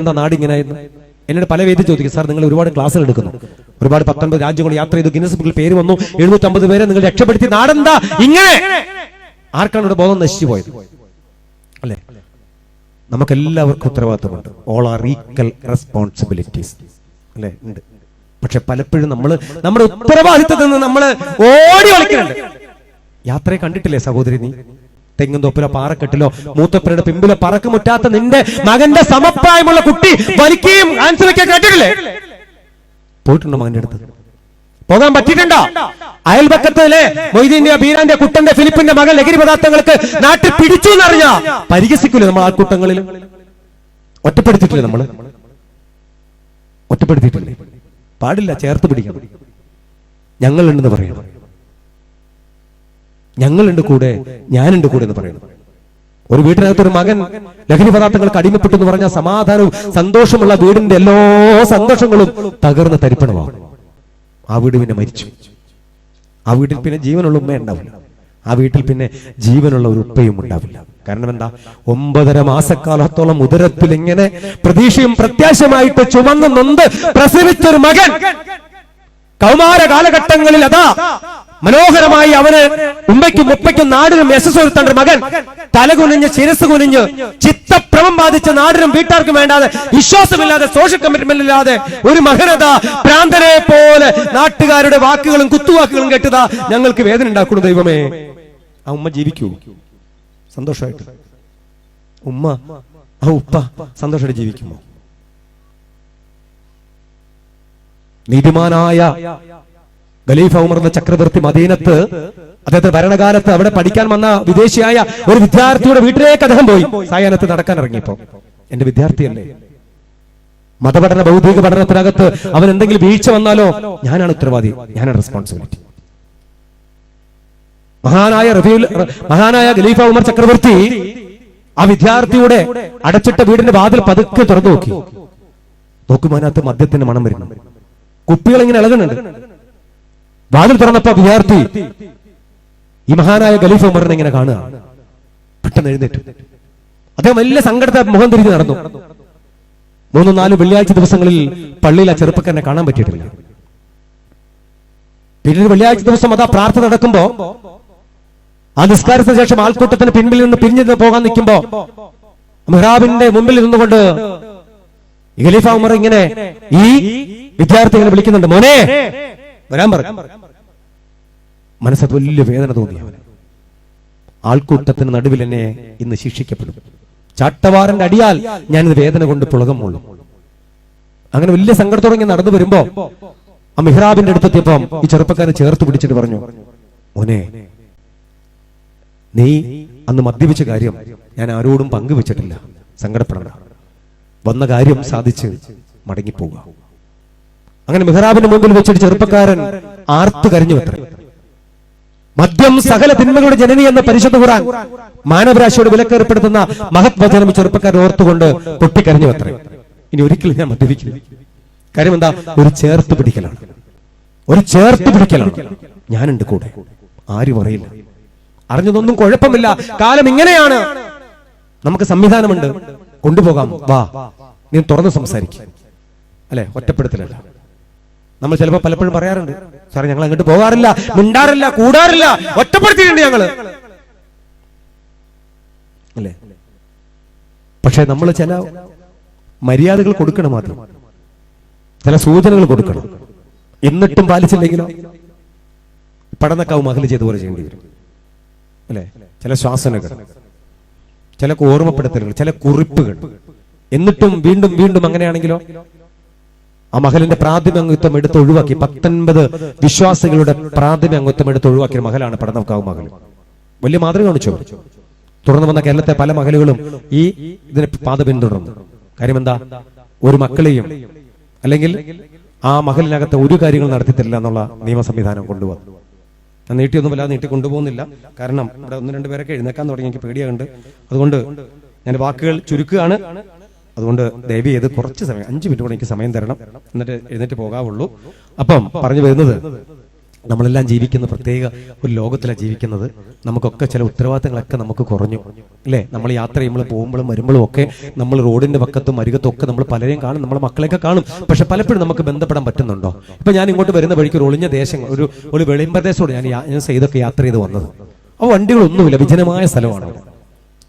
എന്താ നാട് ഇങ്ങനെയായിരുന്നു? എന്നോട് പല വേദി ചോദിക്കും, സാർ നിങ്ങൾ ഒരുപാട് ക്ലാസ്സുകൾ എടുക്കുന്നു, ഒരുപാട് 19 രാജ്യങ്ങൾ യാത്ര ചെയ്തു, ഗിന്നസ് ബുക്കിൽ പേര് വന്നു, 750 പേരെ നിങ്ങൾ രക്ഷപ്പെടുത്തി, നാടെന്താ ഇങ്ങനെ? ആർക്കാണ് ഇവിടെ ബോധം നശിച്ചു പോയത്? അല്ലെ? നമുക്കെല്ലാവർക്കും ഉത്തരവാദിത്തമുണ്ട്. ഓൾ ആർ ഈക്വൽ റെസ്പോൺസിബിലിറ്റീസ്, അല്ലെ? ഉണ്ട്. പക്ഷെ പലപ്പോഴും നമ്മുടെ ഉത്തരവാദിത്തത്തിൽ നിന്ന് നമ്മൾ ഓടി ഒളിക്കുന്നുണ്ട്. യാത്രയെ കണ്ടിട്ടില്ലേ സഹോദരി? നീ തെങ്ങും തൊപ്പിലോ പാറക്കെട്ടിലോ മൂത്തപ്പരുടെ പിമ്പിലോ പറക്കുമുറ്റാത്ത നിന്റെ മകന്റെ സമപ്രായമുള്ള കുട്ടി വലിക്കുകയും ആൻസറൊക്കെ കേട്ടിട്ടില്ലേ? പോയിട്ടുണ്ടോ മകന്റെ അടുത്ത്? പോകാൻ പറ്റിയിട്ടുണ്ടോ? അയൽപക്കത്തിലെ മൊയ്തീന്റെ ബീരാന്റെ കുട്ടന്റെ ഫിലിപ്പിന്റെ മകൻ ലഹരി പദാർത്ഥങ്ങൾക്ക് നാട്ടിൽ പിടിച്ചു എന്നറിഞ്ഞാ പരിഹസിക്കൂലേ നമ്മൾ? ആൾക്കൂട്ടങ്ങളിൽ ഒറ്റപ്പെടുത്തിയിട്ടില്ലേ? നമ്മൾ ഒറ്റപ്പെടുത്തിയിട്ടില്ലേ? പാടില്ല, ചേർത്ത് പിടിക്കണം. ഞങ്ങളുണ്ടെന്ന് പറയണം. ഞങ്ങളുണ്ട് കൂടെ, ഞാനുണ്ട് കൂടെ എന്ന് പറയണം. ഒരു വീട്ടിനകത്തൊരു മകൻ ലഹരി പദാർത്ഥങ്ങൾക്ക് അടിമപ്പെട്ടു എന്ന് പറഞ്ഞാൽ സമാധാനവും സന്തോഷമുള്ള വീടിന്റെ എല്ലാ സന്തോഷങ്ങളും തകർന്ന് തരിപ്പണമാവും. ആ വീട് പിന്നെ മരിച്ചു. ആ വീട്ടിൽ പിന്നെ ജീവനുള്ള ഉമ്മ ഉണ്ടാവില്ല. ആ വീട്ടിൽ പിന്നെ ജീവനുള്ള ഒരു ഉപ്പയും ഉണ്ടാവില്ല. കാരണം എന്താ? 9.5 മാസക്കാലത്തോളം ഉദരത്തിൽ ഇങ്ങനെ പ്രതീക്ഷയും പ്രത്യാശയുമായിട്ട് ചുമന്നു നൊന്ത് പ്രസവിച്ചൊരു മകൻ കൗമാര കാലഘട്ടങ്ങളിൽ അതാ മനോഹരമായി അവന് ഉമ്മയ്ക്കും ഉപ്പയ്ക്കും നാടിനും യശസ് വരുത്തേണ്ട മകൻ തലകുനിഞ്ഞ് ശിരസ് കുനിഞ്ഞ് ചിത്തഭ്രമം ബാധിച്ച നാടിനും വീട്ടുകാർക്കും വേണ്ടാതെ, വിശ്വാസമില്ലാതെ, സോഷ്യൽ കമ്മിറ്റ്മെന്റ് ഇല്ലാതെ ഒരു മകനതാ ഭ്രാന്തനെ പോലെ നാട്ടുകാരുടെ വാക്കുകളും കുത്തുവാക്കുകളും കേട്ടതാ ഞങ്ങൾക്ക് വേദന ഉണ്ടാക്കുന്നു. ദൈവമേ, ആ ഉമ്മ ജീവിക്കൂ സന്തോഷമായിട്ട്? ഉമ്മ, ആ ഉപ്പ സന്തോഷമായിട്ട് ജീവിക്കുമോ? നീതിമാനായ ഖലീഫ ഉമർ എന്ന ചക്രവർത്തി മദീനത്ത് അദ്ദേഹത്തെ ഭരണകാലത്ത് അവിടെ പഠിക്കാൻ വന്ന വിദേശിയായ ഒരു വിദ്യാർത്ഥിയുടെ വീട്ടിലേക്ക് അദ്ദേഹം പോയി. സായാഹ്നത്ത് നടക്കാൻ ഇറങ്ങിയപ്പോ, എന്റെ വിദ്യാർത്ഥിയല്ലേ, മതപഠന ബൗദ്ധിക പഠനത്തിനകത്ത് അവൻ എന്തെങ്കിലും വീഴ്ച വന്നാലോ ഞാനാണ് ഉത്തരവാദി, ഞാനാണ് റെസ്പോൺസിബിലിറ്റി. മഹാനായ ഖലീഫ ഉമർ ചക്രവർത്തി ആ വിദ്യാർത്ഥിയുടെ അടച്ചിട്ട വീടിന്റെ വാതിൽ പതുക്കെ തുറന്നു നോക്കി. നോക്കുമ്പോൾ അതിനകത്ത് മദ്യത്തിന്റെ മണം വരുന്നു, കുപ്പികൾ ഇങ്ങനെ ഇളകുന്നുണ്ട്. വാതിൽ തുറന്നപ്പോ വിദ്യാർത്ഥി ഈ മഹാനായ ഖലീഫ ഉമറിനെ ഇങ്ങനെ കാണുക. പെട്ടെന്ന് എഴുന്നേറ്റു. അദ്ദേഹം വലിയ സങ്കടത്തെ മുഖം തിരിഞ്ഞ് നടന്നു. 3-4 വെള്ളിയാഴ്ച ദിവസങ്ങളിൽ പള്ളിയിൽ ആ ചെറുപ്പക്കാരനെ കാണാൻ പറ്റിയിട്ടില്ല. പിന്നീട് വെള്ളിയാഴ്ച ദിവസം അതാ പ്രാർത്ഥന നടക്കുമ്പോ ആ നിസ്കാരത്തിന് ശേഷം ആൾക്കൂട്ടത്തിന് പിൻപിൽ നിന്ന് പിരിഞ്ഞു പോകാൻ നിൽക്കുമ്പോ മെഹ്റാബിന്റെ മുമ്പിൽ നിന്നുകൊണ്ട് ഖലീഫ ഉമർ ഇങ്ങനെ ഈ വിദ്യാർത്ഥി ഇങ്ങനെ വിളിക്കുന്നുണ്ട്, മോനെ വരാൻ പറഞ്ഞു. മനസ്സത്ത് വലിയ വേദന തോന്നി. ആൾക്കൂട്ടത്തിന് നടുവിൽ എന്നെ ഇന്ന് ശിക്ഷിക്കപ്പെടും, ചാട്ടവാറിന്റെ അടിയാൽ ഞാനിത് വേദന കൊണ്ട് പുളകം കൊള്ളും. അങ്ങനെ വലിയ സങ്കടത്തോടെ ഇങ്ങനെ നടന്നു വരുമ്പോ ആ മിഹ്റാബിന്റെ അടുത്തെത്തിയപ്പം ഈ ചെറുപ്പക്കാരനെ ചേർത്ത് പിടിച്ചിട്ട് പറഞ്ഞു, മോനെ, നീ അന്ന് മദ്യപിച്ച കാര്യം ഞാൻ ആരോടും പങ്കുവെച്ചിട്ടില്ല, സങ്കടപ്പെടണ്ട, വന്ന കാര്യം സാധിച്ച് മടങ്ങിപ്പോവുക. അങ്ങനെ മിഹ്റാബിന്റെ മുമ്പിൽ വെച്ചിട്ട് ചെറുപ്പക്കാരൻ ആർത്തു കരഞ്ഞു അത്ര. മദ്യം സകല തിന്മകളുടെ ജനനി എന്ന പരിശുദ്ധ ഖുർആൻ മാനവരാശിയോട് വിലക്കേർപ്പെടുത്തുന്ന മഹത് വചനം ചെറുപ്പക്കാരൻ ഓർത്തുകൊണ്ട് പൊട്ടിക്കരഞ്ഞു അത്ര. ഇനി ഒരിക്കലും ഞാൻ മദ്യപിക്കില്ല. കാര്യം എന്താ? ഒരു ചേർത്ത് പിടിക്കലാണ്, ഒരു ചേർത്ത് പിടിക്കലാണ്. ഞാനുണ്ട് കൂടെ, ആരും അറിയില്ല, അറിഞ്ഞതൊന്നും കുഴപ്പമില്ല, കാലം ഇങ്ങനെയാണ്, നമുക്ക് സംവിധാനമുണ്ട്, കൊണ്ടുപോകാം, വാ, നീ തുറന്ന് സംസാരിക്കും, അല്ലെ? ഒറ്റപ്പെടുത്തലല്ല. നമ്മൾ ചിലപ്പോ പലപ്പോഴും പറയാറുണ്ട്, സാറേ ഞങ്ങൾ അങ്ങോട്ട് പോകാറില്ല, മിണ്ടാറില്ല, കൂടാറില്ല, ഒറ്റപ്പെടുത്തിയിട്ടുണ്ട് ഞങ്ങള്, അല്ലേ? പക്ഷെ നമ്മൾ ചില മര്യാദകൾ കൊടുക്കണം, മാത്രം ചില സൂചനകൾ കൊടുക്കണം. എന്നിട്ടും പാലിച്ചില്ലെങ്കിലോ പടന്നക്കാവ് മകൾ ചെയ്തുപോലെ ചെയ്യേണ്ടി വരും, അല്ലെ? ചില ശ്വാസനകൾ, ചില ഓർമ്മപ്പെടുത്തലുകൾ, ചില കുറിപ്പുകൾ. എന്നിട്ടും വീണ്ടും വീണ്ടും അങ്ങനെയാണെങ്കിലോ ആ മഹലിന്റെ പ്രാഥമിക അംഗത്വം എടുത്ത് ഒഴിവാക്കി, 19 വിശ്വാസികളുടെ പ്രാഥമിക അംഗത്വം എടുത്ത് ഒഴിവാക്കിയ മഹലാണ് പടന്നക്കാവ് മകൾ. വലിയ മാതൃക കാണിച്ചു. തുടർന്ന് വന്ന കേരളത്തെ പല മഹലുകളും ഈ ഇതിനെ പാത പിന്തുടർന്നു. കാര്യം എന്താ? ഒരു മക്കളെയും അല്ലെങ്കിൽ ആ മഹലിനകത്ത് ഒരു കാര്യങ്ങൾ നടത്തിത്തരില്ല എന്നുള്ള നിയമ സംവിധാനം കൊണ്ടുവന്നു. ഞാൻ നീട്ടിയൊന്നും വല്ലാതെ നീട്ടി കൊണ്ടുപോകുന്നില്ല, കാരണം ഇവിടെ 1-2 പേരൊക്കെ എഴുന്നേക്കാൻ തുടങ്ങി, എനിക്ക് പേടിയുണ്ട്. അതുകൊണ്ട് ഞാൻ വാക്കുകൾ ചുരുക്കുകയാണ്. അതുകൊണ്ട് ദയവ് ചെയ്ത് കുറച്ച് സമയം, 5 മിനിറ്റ് കൂടെ എനിക്ക് സമയം തരണം, എന്നിട്ട് എഴുന്നേറ്റ് പോകാവുള്ളൂ. അപ്പം പറഞ്ഞു വരുന്നത്, നമ്മളെല്ലാം ജീവിക്കുന്ന പ്രത്യേക ഒരു ലോകത്തിലാണ് ജീവിക്കുന്നത്. നമുക്കൊക്കെ ചില ഉത്തരവാദിത്തങ്ങളൊക്കെ നമുക്ക് കുറഞ്ഞു അല്ലേ? നമ്മൾ യാത്ര ചെയ്യുമ്പോൾ പോകുമ്പോഴും വരുമ്പോഴും ഒക്കെ നമ്മൾ റോഡിന്റെ പക്കത്തും അരികത്തും ഒക്കെ നമ്മൾ പലരെയും കാണും, നമ്മളെ മക്കളെയൊക്കെ കാണും. പക്ഷെ പലപ്പോഴും നമുക്ക് ബന്ധപ്പെടാൻ പറ്റുന്നുണ്ടോ? ഇപ്പൊ ഞാൻ ഇങ്ങോട്ട് വരുന്ന വഴിക്ക് ഒരു ഒളിഞ്ഞ ദേശം, ഒരു വെളിമ്പ്രദേശത്തോട് ഞാൻ ഇതൊക്കെ യാത്ര ചെയ്ത് വന്നത്. ആ വണ്ടികളൊന്നുമില്ല, വിജനമായ സ്ഥലമാണ്.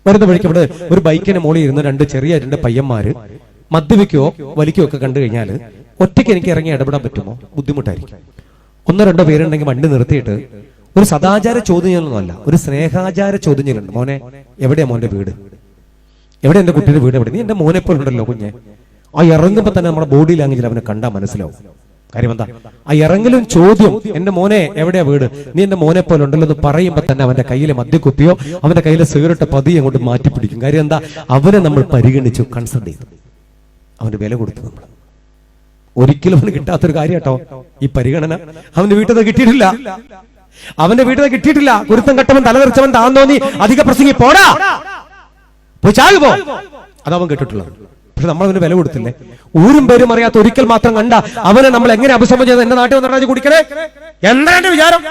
വരുന്ന വഴിക്ക് ഇവിടെ ഒരു ബൈക്കിന് മുകളിൽ ഇരുന്ന് രണ്ട് പയ്യന്മാര് മദ്യപിക്കുകയോ വലിക്കുകയോ ഒക്കെ കണ്ടു കഴിഞ്ഞാൽ ഒറ്റയ്ക്ക് എനിക്ക് ഇറങ്ങി ഇടപെടാൻ പറ്റുമോ? ബുദ്ധിമുട്ടായിരിക്കും. 1-2 പേരുണ്ടെങ്കിൽ വണ്ടി നിർത്തിയിട്ട് ഒരു സദാചാര ചോദ്യമൊന്നുമല്ല, ഒരു സ്നേഹാചാര ചോദ്യങ്ങളുണ്ട്. മോനെ, എവിടെയാ മോന്റെ വീട്? എവിടെ എന്റെ കുട്ടിയുടെ വീട്? എവിടെ? നീ എന്റെ മോനെ പോലെ ഉണ്ടല്ലോ കുഞ്ഞെ. ആ ഇറങ്ങുമ്പോ തന്നെ നമ്മുടെ ബോഡി ലാംഗ്വേജിൽ അവനെ കണ്ടാൽ മനസ്സിലാവും. കാര്യം എന്താ? ആ ഇറങ്ങലും ചോദ്യം, എന്റെ മോനെ എവിടെയാ വീട്, നീ എന്റെ മോനെ പോലെ ഉണ്ടല്ലോ എന്ന് പറയുമ്പോ തന്നെ അവന്റെ കയ്യിലെ മദ്യക്കുപ്പിയോ അവന്റെ കയ്യിലെ സിഗരറ്റ് പതിയെ അങ്ങോട്ട് മാറ്റി പിടിക്കും. കാര്യം എന്താ? അവനെ നമ്മൾ പരിഗണിച്ചു, കൺസൾട്ട് ചെയ്തു, അവന് വില കൊടുത്തു. നമ്മൾ ഒരിക്കലും അവന് കിട്ടാത്തൊരു കാര്യം കേട്ടോ ഈ പരിഗണന. അവന്റെ വീട്ടിൽ നിന്ന് കിട്ടിയിട്ടില്ല, അവന്റെ വീട്ടിൽ നിന്ന് കിട്ടിയിട്ടില്ല. കുരുത്തം കെട്ടവൻ തലതെറിച്ചവൻ താന്നോന്നി അധിക പ്രസംഗി പോടാ പോയി ചാകുപോ, അതവൻ കേട്ടിട്ടുള്ളത്. പക്ഷെ നമ്മൾ അവന് വില കൊടുത്തില്ലേ? ഊരും പേരും അറിയാത്ത ഒരിക്കൽ മാത്രം കണ്ട അവനെ നമ്മൾ എങ്ങനെ അഭിസംബോധന ചെയ്ത് എന്റെ നാട്ടിൽ വന്നിട്ട് കുടിക്കണേ എന്താ എന്റെ വിചാരം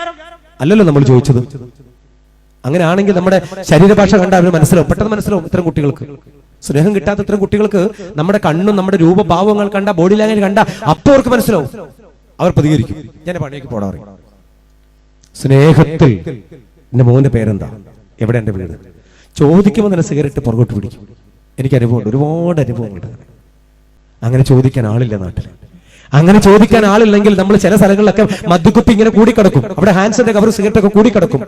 അല്ലല്ലോ നമ്മൾ ചോദിച്ചത്. അങ്ങനെയാണെങ്കിൽ നമ്മുടെ ശരീരഭാഷ കണ്ട അവന് മനസ്സിലാവും, പെട്ടെന്ന് മനസ്സിലാവും. ഇത്തരം കുട്ടികൾക്ക്, സ്നേഹം കിട്ടാത്ത ഇത്തരം കുട്ടികൾക്ക് നമ്മുടെ കണ്ണും നമ്മുടെ രൂപഭാവങ്ങൾ കണ്ട, ബോഡി ലാംഗ്വേജ് കണ്ട അപ്പോൾ അവർക്ക് മനസ്സിലാവും, അവർ പ്രതികരിക്കും. ഞാൻ പണിയേക്ക് പോടാ പറയും. സ്നേഹത്തിൽ എന്റെ മോന്റെ പേരെന്താ, എവിടെ എന്റെ വീട് ചോദിക്കുമ്പോൾ തന്നെ സിഗരറ്റ് പുറകോട്ട് പിടിക്കും. എനിക്ക് അനുഭവമുണ്ട്, ഒരുപാട് അനുഭവമുണ്ട്. അങ്ങനെ ചോദിക്കാൻ ആളില്ല നാട്ടിൽ. അങ്ങനെ ചോദിക്കാൻ ആളില്ലെങ്കിൽ നമ്മൾ ചില സ്ഥലങ്ങളിലൊക്കെ മദ്യക്കുപ്പി ഇങ്ങനെ കൂടിക്കിടക്കും, അവിടെ ഹാൻഡ്സിന്റെ കവർ സിഗരറ്റ് ഒക്കെ കൂടിക്കിടക്കും.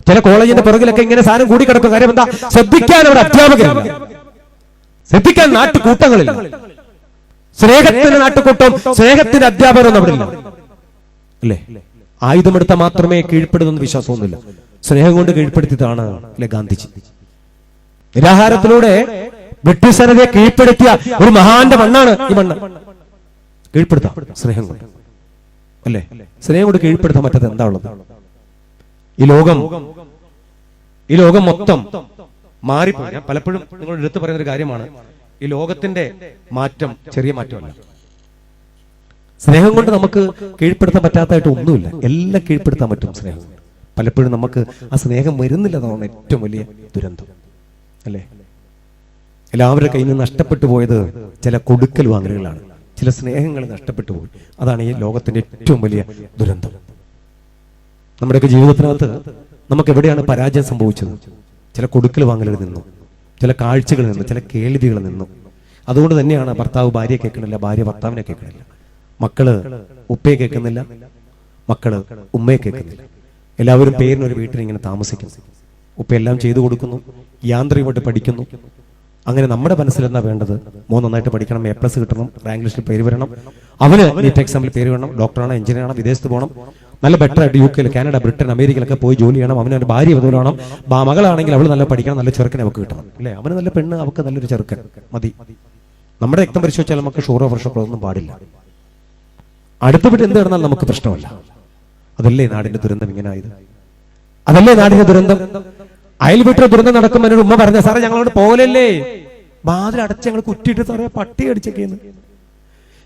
ചില കോളേജിന്റെ പുറകിലൊക്കെ ഇങ്ങനെ സാധനം കൂടിക്കിടക്കും. കാര്യം എന്താ? ശ്രദ്ധിക്കാൻ അവിടെ അധ്യാപകരില്ല, ശ്രദ്ധിക്കാൻ നാട്ടുകൂട്ടങ്ങളില്ല. സ്നേഹത്തിന്റെ നാട്ടുകൂട്ടം, സ്നേഹത്തിന്റെ അധ്യാപകരൊന്നും അവിടെ ഇല്ല അല്ലേ? ആയുധമെടുത്താൽ മാത്രമേ കീഴ്പ്പെടുന്ന വിശ്വാസമൊന്നുമില്ല. സ്നേഹം കൊണ്ട് കീഴ്പ്പെടുത്തിയതാണ് അല്ലെ ഗാന്ധിജി. നിരാഹാരത്തിലൂടെ ബ്രിട്ടീഷ് സേനയെ കീഴ്പ്പെടുത്തിയ ഒരു മഹാന്റെ മണ്ണാണ് ഈ മണ്ണ്. കീഴ്പ്പെടുത്താം സ്നേഹം കൊണ്ട് അല്ലേ? സ്നേഹം കൊണ്ട് കീഴ്പ്പെടുത്താൻ പറ്റാത്ത എന്താ ഉള്ളത്? ഈ ലോകം മൊത്തം മാറിപ്പോയി. ഞാൻ പലപ്പോഴും നിങ്ങളോട് എടുത്തു പറയുന്ന ഒരു കാര്യമാണ്, ഈ ലോകത്തിന്റെ മാറ്റം ചെറിയ മാറ്റമല്ല. സ്നേഹം കൊണ്ട് നമുക്ക് കീഴ്പ്പെടുത്താൻ പറ്റാത്തതായിട്ട് ഒന്നുമില്ല, എല്ലാം കീഴ്പ്പെടുത്താൻ പറ്റും സ്നേഹം കൊണ്ട്. പലപ്പോഴും നമുക്ക് ആ സ്നേഹം വരുന്നില്ല എന്നാണ് ഏറ്റവും വലിയ ദുരന്തം അല്ലേ? എല്ലാവരുടെ കയ്യിൽ നിന്ന് നഷ്ടപ്പെട്ടു പോയത് ചില കൊടുക്കൽ വാങ്ങലുകളാണ്, ചില സ്നേഹങ്ങൾ നഷ്ടപ്പെട്ടു പോയി. അതാണ് ഈ ലോകത്തിന്റെ ഏറ്റവും വലിയ ദുരന്തം. നമ്മുടെയൊക്കെ ജീവിതത്തിനകത്ത് നമുക്ക് എവിടെയാണ് പരാജയം സംഭവിച്ചത്? ചില കൊടുക്കൽ വാങ്ങലുകളിൽ നിന്നും, ചില കാഴ്ചകളിൽ നിന്നും, ചില കേൾവികളിൽ നിന്നും. അതുകൊണ്ട് തന്നെയാണ് ഭർത്താവ് ഭാര്യയെ കേൾക്കണില്ല, ഭാര്യ ഭർത്താവിനെ കേൾക്കണില്ല, മക്കള് ഉപ്പയെ കേൾക്കുന്നില്ല, മക്കള് ഉമ്മയെ കേൾക്കുന്നില്ല. എല്ലാവരും പേരിനൊരു വീട്ടിൽ ഇങ്ങനെ താമസിക്കുന്നു. ഉപ്പ എല്ലാം ചെയ്തു കൊടുക്കുന്നു, യാന്ത്രികമായിട്ട് പഠിക്കുന്നു. അങ്ങനെ നമ്മുടെ മനസ്സിൽ എന്താ വേണ്ടത്? മോൻ നന്നായിട്ട് പഠിക്കണം, A+ കിട്ടണം, റാങ്ക് ലിസ്റ്റിൽ പേര് വരണം, അവന് നീറ്റ് എക്സാമിൽ പേര് വേണം, ഡോക്ടറാണ്, എഞ്ചിനീയറാണ്, വിദേശത്ത് പോകണം, നല്ല ബെറ്റർ ആയിട്ട് UK, കാനഡ, ബ്രിട്ടൻ, അമേരിക്കയിലൊക്കെ പോയി ജോലി ചെയ്യണം. അവന് ഭാര്യ വധുവാണ്, മകളാണെങ്കിൽ അവൾ നല്ല പഠിക്കണം, നല്ല ചെറുക്കനെ അവർക്ക് കിട്ടണം അല്ലേ? അവന് നല്ല പെണ്ണ്, അവർക്ക് നല്ലൊരു ചെറുക്കൻ മതി. നമ്മുടെ രക്തം പരിശോധിച്ചാൽ നമുക്ക് ഷുഗറോ പ്രഷറോ ഒന്നും പാടില്ല. അടുത്ത വീട്ടിൽ എന്ത് കിടന്നാൽ നമുക്ക് പ്രശ്നമല്ല. അതല്ലേ നാടിന്റെ ദുരന്തം ഇങ്ങനായത്? അതല്ലേ നാടിന്റെ ദുരന്തം? അയൽ വീട്ടിലെ ദുരന്തം നടക്കുമ്പോൾ എന്നോട് ഉമ്മ പറഞ്ഞ, സാറേ ഞങ്ങളോട് പോകലല്ലേ, വാതിൽ അടച്ച് ഞങ്ങൾ കുറ്റിയിട്ട് സാറേ പട്ടി അടിച്ചൊക്കെയെന്ന്.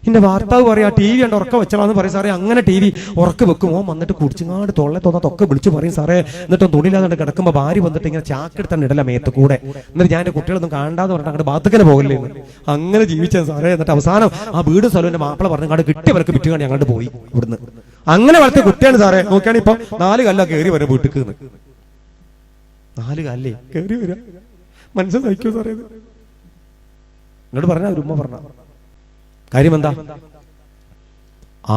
എന്റെ ഭർത്താവ് പറയാ TV കണ്ട് ഉറക്കം വെച്ചാന്ന് പറയും. സാറേ അങ്ങനെ TV ഉറക്ക വെക്കുമോ? വന്നിട്ട് കുടിച്ചിങ്ങാട് തൊള്ളെ തോന്നാത്തൊക്കെ വിളിച്ച് പറയും സാറേ. എന്നിട്ട് തുണിയില്ലാതെ കിടക്കുമ്പോൾ ഭാര്യ വന്നിട്ട് ഇങ്ങനെ ചാക്കെടുത്താണ് ഇടല മേത്ത് കൂടെ. എന്നിട്ട് ഞാൻ എന്റെ കുട്ടികളൊന്നും കാണാന്ന് പറഞ്ഞിട്ട് അങ്ങോട്ട് ബാത്തൊക്കെ പോകല്ലേ എന്ന്. അങ്ങനെ ജീവിച്ചത് സാറേ. എന്നിട്ട് അവസാനം ആ വീട് സ്ഥലം എന്റെ മാപ്പിള പറഞ്ഞു കണ്ട് കിട്ടിയവർക്ക് വിറ്റുകാണ്ട് ഞങ്ങളുടെ പോയി ഇവിടുന്ന്. അങ്ങനെ വളർത്തിയ കുട്ടിയാണ് സാറേ. നോക്കിയാണ് ഇപ്പൊ 4 കല്ല കയറി വരാം വീട്ടിൽ നിന്ന്. 4 കല്ലേ കയറി വരാം. മനസ്സിൽ സഹിക്കൂ സാറേ. എന്നോട് പറഞ്ഞ ഒരു ഉമ്മ പറഞ്ഞ കാര്യം എന്താ?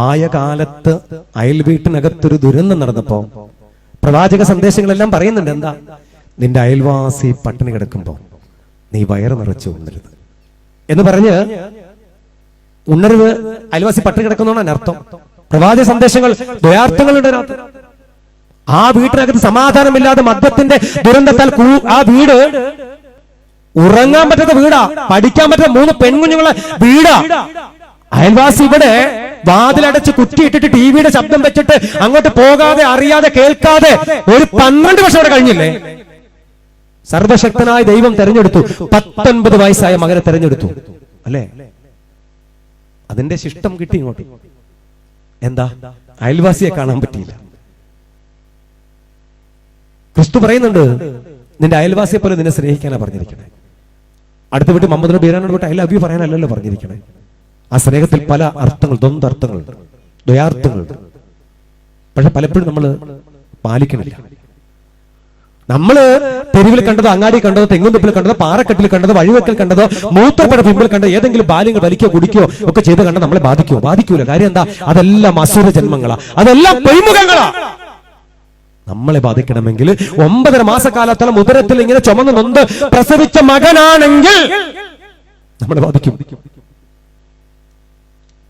ആയ കാലത്ത് അയൽ വീട്ടിനകത്തൊരു ദുരന്തം നടന്നപ്പോ പ്രവാചക സന്ദേശങ്ങളെല്ലാം പറയുന്നുണ്ട്. എന്താ? നിന്റെ അയൽവാസി പട്ടിണി കിടക്കുമ്പോ നീ വയറ് നിറച്ച് ഉണ്ണരുത് എന്ന് പറഞ്ഞ്, ഉണ്ണരുത് അയൽവാസി പട്ടിണി കിടക്കുന്നതാണ് അർത്ഥം. പ്രവാചക സന്ദേശങ്ങൾ ദ്വയാർത്ഥങ്ങളുണ്ട് അതിനകത്ത്. ആ വീട്ടിനകത്ത് സമാധാനമില്ലാതെ മദ്യത്തിന്റെ ദുരന്തത്താൽ ആ വീട് ഉറങ്ങാൻ പറ്റാത്ത വീടാ, പഠിക്കാൻ പറ്റാത്ത 3 പെൺകുഞ്ഞുങ്ങളെ വീടാ. അയൽവാസി ഇവിടെ വാതിലടച്ച് കുറ്റിയിട്ടിട്ട് ടിവിയുടെ ശബ്ദം വെച്ചിട്ട് അങ്ങോട്ട് പോകാതെ, അറിയാതെ, കേൾക്കാതെ ഒരു 12 വർഷം അവിടെ കഴിഞ്ഞില്ലേ? സർവശക്തനായ ദൈവം തെരഞ്ഞെടുത്തു, 19 വയസ്സായ മകനെ തെരഞ്ഞെടുത്തു അല്ലേ? അതിന്റെ ശിഷ്ടം കിട്ടി ഇങ്ങോട്ട്. എന്താ? അയൽവാസിയെ കാണാൻ പറ്റിയില്ല. ക്രിസ്തു പറയുന്നുണ്ട്, നിന്റെ അയൽവാസിയെ പോലെ നിന്നെ സ്നേഹിക്കാനാ പറഞ്ഞിരിക്കണേ. അടുത്ത വീട്ടിൽ മമ്മദിനോട് ബീരാനോട് വിട്ട് ഐ ലവ് യു പറയാനല്ലല്ലോ പറഞ്ഞിരിക്കണേ. ആ സ്നേഹത്തിൽ പല അർത്ഥങ്ങൾ, ദ്വന്ദ്വർത്ഥങ്ങൾ, ദ്വയാർത്ഥങ്ങൾ. പക്ഷെ പലപ്പോഴും നമ്മൾ പാലിക്കണില്ല. നമ്മള് തെരുവിൽ കണ്ടതോ, അങ്ങാടി കണ്ടതോ, തെങ്ങുംതൊപ്പിൽ കണ്ടതോ, പാറക്കെട്ടിൽ കണ്ടതോ, വഴിവെക്കൽ കണ്ടതോ, മൂത്രപ്പട പിമ്പിൽ കണ്ടോ, ഏതെങ്കിലും ബാല്യങ്ങൾ വലിക്കോ കുടിക്കോ ഒക്കെ ചെയ്ത് കണ്ട നമ്മളെ ബാധിക്കുമോ? ബാധിക്കൂല. കാര്യം എന്താ? അതെല്ലാം അസുര ജന്മങ്ങളാ, അതെല്ലാം പൊയ്മുഖങ്ങളാ. നമ്മളെ ബാധിക്കണമെങ്കിൽ 9.5 മാസക്കാലത്തോളം ഉദരത്തിൽ ഇങ്ങനെ ചുമന്ന് നൊന്ത് പ്രസവിച്ച മകനാണെങ്കിൽ നമ്മളെ ബാധിക്കും.